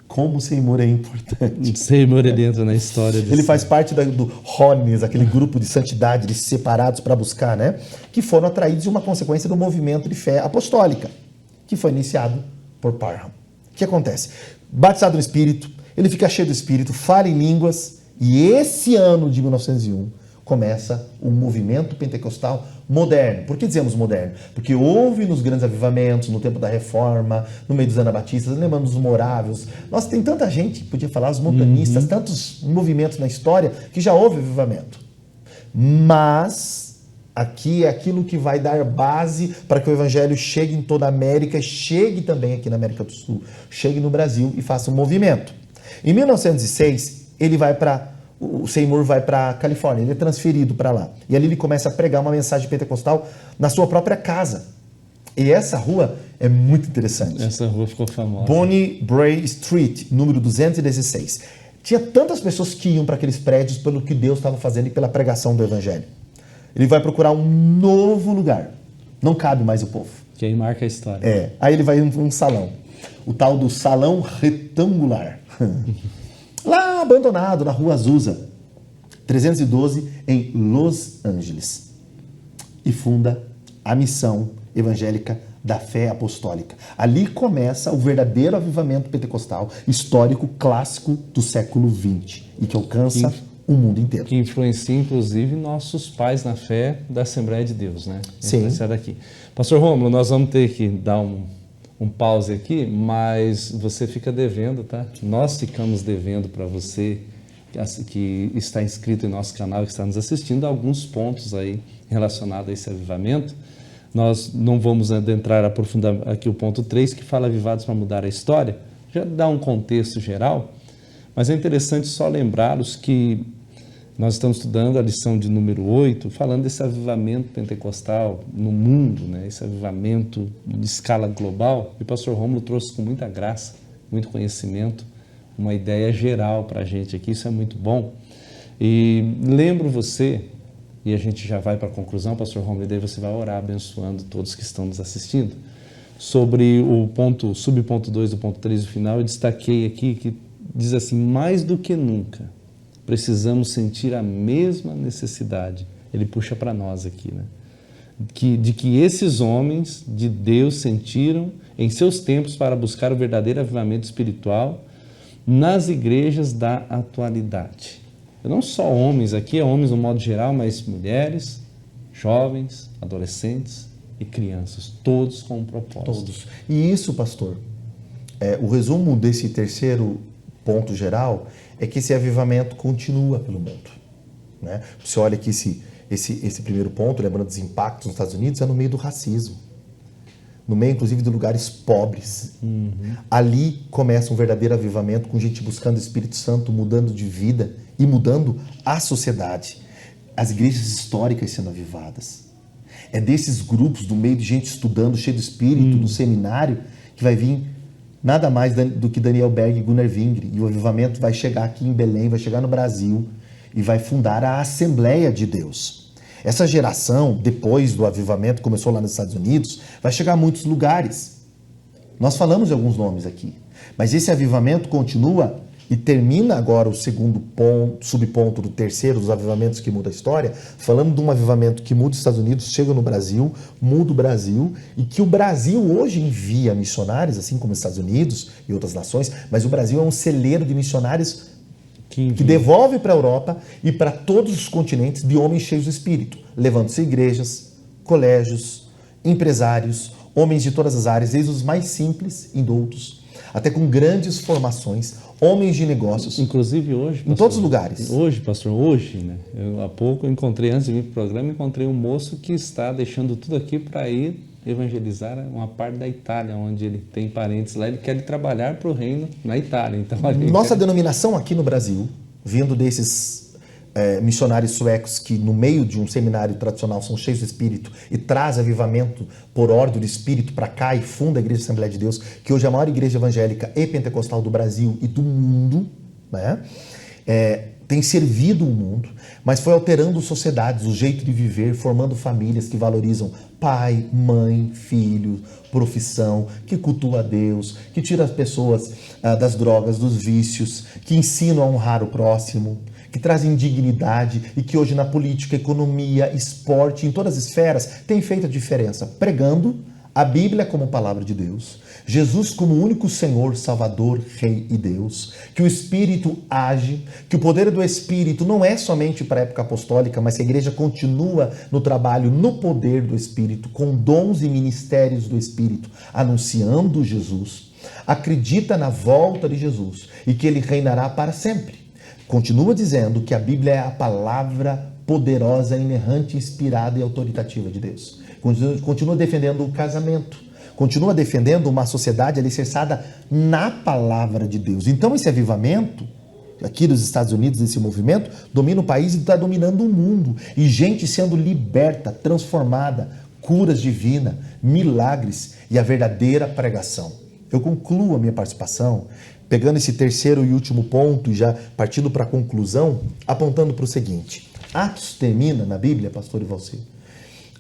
Como Seymour é importante. Seymour, ele entra na história. Ele faz parte do Holiness, aquele grupo de santidade, de separados para buscar, né? Que foram atraídos de uma consequência do movimento de fé apostólica, que foi iniciado por Parham, que acontece? Batizado no Espírito, ele fica cheio do Espírito, fala em línguas, e esse ano de 1901 começa um movimento pentecostal moderno. Por que dizemos moderno? Porque houve nos grandes avivamentos, no tempo da Reforma, no meio dos anabatistas, lembrando dos morávios. Nossa, tem tanta gente, podia falar, os montanistas, tantos movimentos na história que já houve avivamento. Mas aqui é aquilo que vai dar base para que o evangelho chegue em toda a América, chegue também aqui na América do Sul, chegue no Brasil e faça um movimento. Em 1906, o Seymour vai para a Califórnia, ele é transferido para lá. E ali ele começa a pregar uma mensagem pentecostal na sua própria casa. E essa rua é muito interessante. Essa rua ficou famosa. Bonnie Bray Street, número 216. Tinha tantas pessoas que iam para aqueles prédios pelo que Deus estava fazendo e pela pregação do evangelho. Ele vai procurar um novo lugar. Não cabe mais o povo. Que aí marca a história. Aí ele vai em um salão. O tal do salão retangular. Lá abandonado, na rua Azusa, 312, em Los Angeles. E funda a missão evangélica da fé apostólica. Ali começa o verdadeiro avivamento pentecostal, histórico, clássico do século XX, e que alcança o mundo inteiro. Que influencia, inclusive, nossos pais na fé da Assembleia de Deus, né? Sim. Daqui. Pastor Rômulo, nós vamos ter que dar um pause aqui, mas você fica devendo, tá? Nós ficamos devendo para você que está inscrito em nosso canal, que está nos assistindo, alguns pontos aí relacionados a esse avivamento. Nós não vamos adentrar, aprofundar aqui o ponto 3, que fala avivados para mudar a história, já dá um contexto geral, mas é interessante só lembrá-los que nós estamos estudando a lição de número 8, falando desse avivamento pentecostal no mundo, né? Esse avivamento de escala global. E o pastor Rômulo trouxe com muita graça, muito conhecimento, uma ideia geral para a gente aqui, isso é muito bom. E lembro você, e a gente já vai para a conclusão, pastor Rômulo, e daí você vai orar abençoando todos que estão nos assistindo, sobre o subponto 2 do ponto 3 do final, eu destaquei aqui que diz assim, mais do que nunca, precisamos sentir a mesma necessidade. Ele puxa para nós aqui, né? De que esses homens de Deus sentiram em seus tempos para buscar o verdadeiro avivamento espiritual nas igrejas da atualidade. Não só homens aqui, é homens no modo geral, mas mulheres, jovens, adolescentes e crianças, todos com um propósito. Todos. E isso, pastor, o resumo desse terceiro ponto geral é que esse avivamento continua pelo mundo, né? Você olha que esse primeiro ponto, lembrando dos impactos nos Estados Unidos, é no meio do racismo, no meio inclusive de lugares pobres. Ali começa um verdadeiro avivamento com gente buscando o Espírito Santo, mudando de vida e mudando a sociedade. As igrejas históricas sendo avivadas. É desses grupos, do meio de gente estudando, cheio do Espírito, do seminário, que vai vir nada mais do que Daniel Berg e Gunnar Wingre. E o avivamento vai chegar aqui em Belém, vai chegar no Brasil e vai fundar a Assembleia de Deus. Essa geração, depois do avivamento, começou lá nos Estados Unidos, vai chegar a muitos lugares. Nós falamos de alguns nomes aqui, mas esse avivamento continua e termina agora o segundo ponto, subponto do terceiro, dos avivamentos que mudam a história, falando de um avivamento que muda os Estados Unidos, chega no Brasil, muda o Brasil, e que o Brasil hoje envia missionários, assim como os Estados Unidos e outras nações, mas o Brasil é um celeiro de missionários que devolve para a Europa e para todos os continentes de homens cheios do Espírito, levando-se igrejas, colégios, empresários, homens de todas as áreas, desde os mais simples, indoutos, até com grandes formações, homens de negócios. Inclusive hoje, pastor, em todos os lugares. Hoje, pastor, hoje, né? Há pouco eu encontrei, antes de vir para o programa, encontrei um moço que está deixando tudo aqui para ir evangelizar uma parte da Itália, onde ele tem parentes lá, ele quer trabalhar para o reino na Itália. Então, nossa denominação aqui no Brasil, vindo desses missionários suecos que no meio de um seminário tradicional são cheios de Espírito e traz avivamento por ordem do Espírito para cá e funda a Igreja Assembleia de Deus, que hoje é a maior igreja evangélica e pentecostal do Brasil e do mundo, né? Tem servido o mundo, mas foi alterando sociedades, o jeito de viver, formando famílias que valorizam pai, mãe, filho, profissão, que cultua a Deus, que tira as pessoas das drogas, dos vícios, que ensinam a honrar o próximo, que trazem dignidade e que hoje na política, economia, esporte, em todas as esferas, tem feito a diferença, pregando A Bíblia como palavra de Deus, Jesus como único Senhor, Salvador, Rei e Deus, que o Espírito age, que o poder do Espírito não é somente para a época apostólica, mas que a igreja continua no trabalho, no poder do Espírito, com dons e ministérios do Espírito, anunciando Jesus, acredita na volta de Jesus e que ele reinará para sempre. Continua dizendo que a Bíblia é a palavra poderosa, inerrante, inspirada e autoritativa de Deus. Continua defendendo o casamento. Continua defendendo uma sociedade alicerçada na palavra de Deus. Então esse avivamento, aqui dos Estados Unidos, esse movimento, domina o país e está dominando o mundo. E gente sendo liberta, transformada, curas divinas, milagres e a verdadeira pregação. Eu concluo a minha participação pegando esse terceiro e último ponto e já partindo para a conclusão, apontando para o seguinte. Atos termina na Bíblia, pastor Ivalci,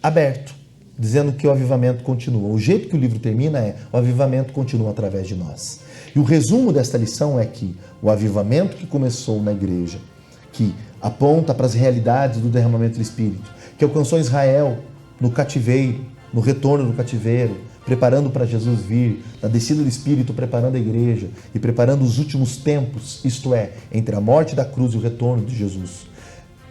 aberto, dizendo que o avivamento continua. O jeito que o livro termina é: o avivamento continua através de nós. E o resumo desta lição é que o avivamento que começou na igreja, que aponta para as realidades do derramamento do Espírito, que alcançou Israel no cativeiro, no retorno do cativeiro, preparando para Jesus vir, na descida do Espírito, preparando a igreja e preparando os últimos tempos, isto é, entre a morte da cruz e o retorno de Jesus,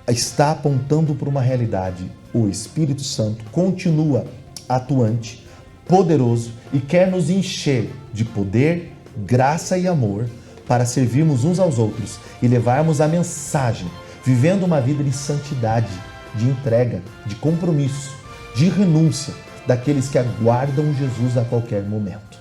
está apontando para uma realidade. O Espírito Santo continua atuante, poderoso e quer nos encher de poder, graça e amor para servirmos uns aos outros e levarmos a mensagem, vivendo uma vida de santidade, de entrega, de compromisso, de renúncia daqueles que aguardam Jesus a qualquer momento.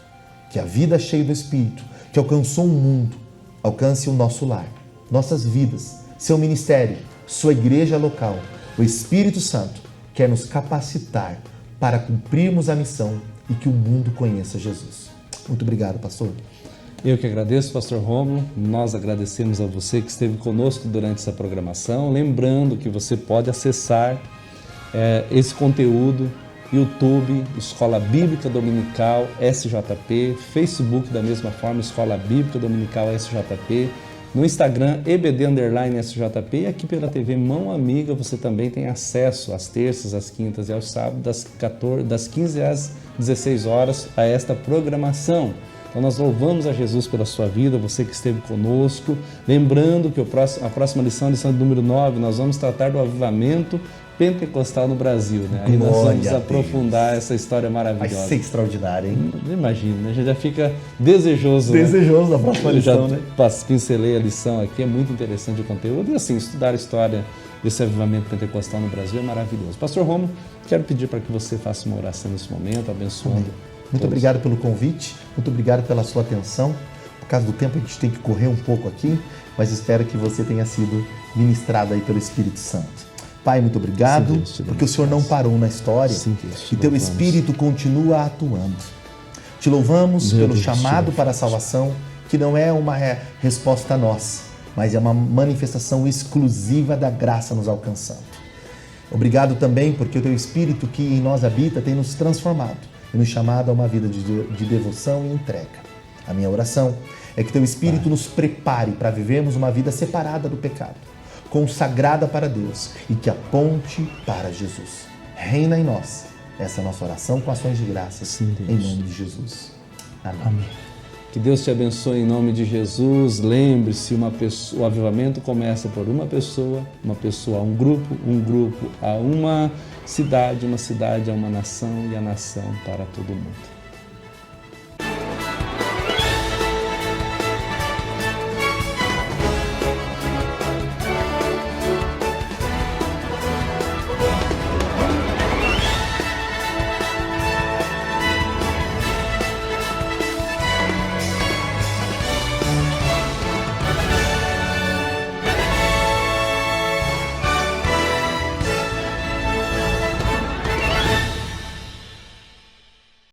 Que a vida cheia do Espírito, que alcançou o mundo, alcance o nosso lar, nossas vidas, seu ministério, sua igreja local. O Espírito Santo quer nos capacitar para cumprirmos a missão e que o mundo conheça Jesus. Muito obrigado, pastor. Eu que agradeço, pastor Rômulo. Nós agradecemos a você que esteve conosco durante essa programação. Lembrando que você pode acessar esse conteúdo, YouTube, Escola Bíblica Dominical SJP, Facebook da mesma forma, Escola Bíblica Dominical SJP, no Instagram, EBD_SJP, e aqui pela TV Mão Amiga você também tem acesso às terças, às quintas e aos sábados, das 15 às 16 horas, a esta programação. Então nós louvamos a Jesus pela sua vida, você que esteve conosco. Lembrando que a próxima lição, lição de número 9, nós vamos tratar do avivamento pentecostal no Brasil, né? Aí nós vamos aprofundar essa história maravilhosa. Vai ser extraordinário, hein? Imagina, né? A gente já fica desejoso. Desejoso da próxima lição, né? Pincelei a lição aqui, é muito interessante o conteúdo. E assim, estudar a história desse avivamento pentecostal no Brasil é maravilhoso. Pastor Rômulo, quero pedir para que você faça uma oração nesse momento, abençoando. Muito obrigado pelo convite, muito obrigado pela sua atenção. Por causa do tempo, a gente tem que correr um pouco aqui, mas espero que você tenha sido ministrado aí pelo Espírito Santo. Pai, muito obrigado, sim, Deus, porque o Senhor não parou na história, sim, Deus, e Teu Espírito continua atuando. Te louvamos pelo chamado para a salvação, que não é uma resposta nossa, mas é uma manifestação exclusiva da graça nos alcançando. Obrigado também porque o Teu Espírito que em nós habita tem nos transformado e nos chamado a uma vida de devoção e entrega. A minha oração é que Teu Espírito nos prepare para vivermos uma vida separada do pecado, consagrada para Deus e que aponte para Jesus. Reina em nós. Essa é a nossa oração com ações de graças. Sim, em nome de Jesus. Amém. Amém. Que Deus te abençoe em nome de Jesus. Lembre-se, o avivamento começa por uma pessoa a um grupo a uma cidade a uma nação e a nação para todo mundo.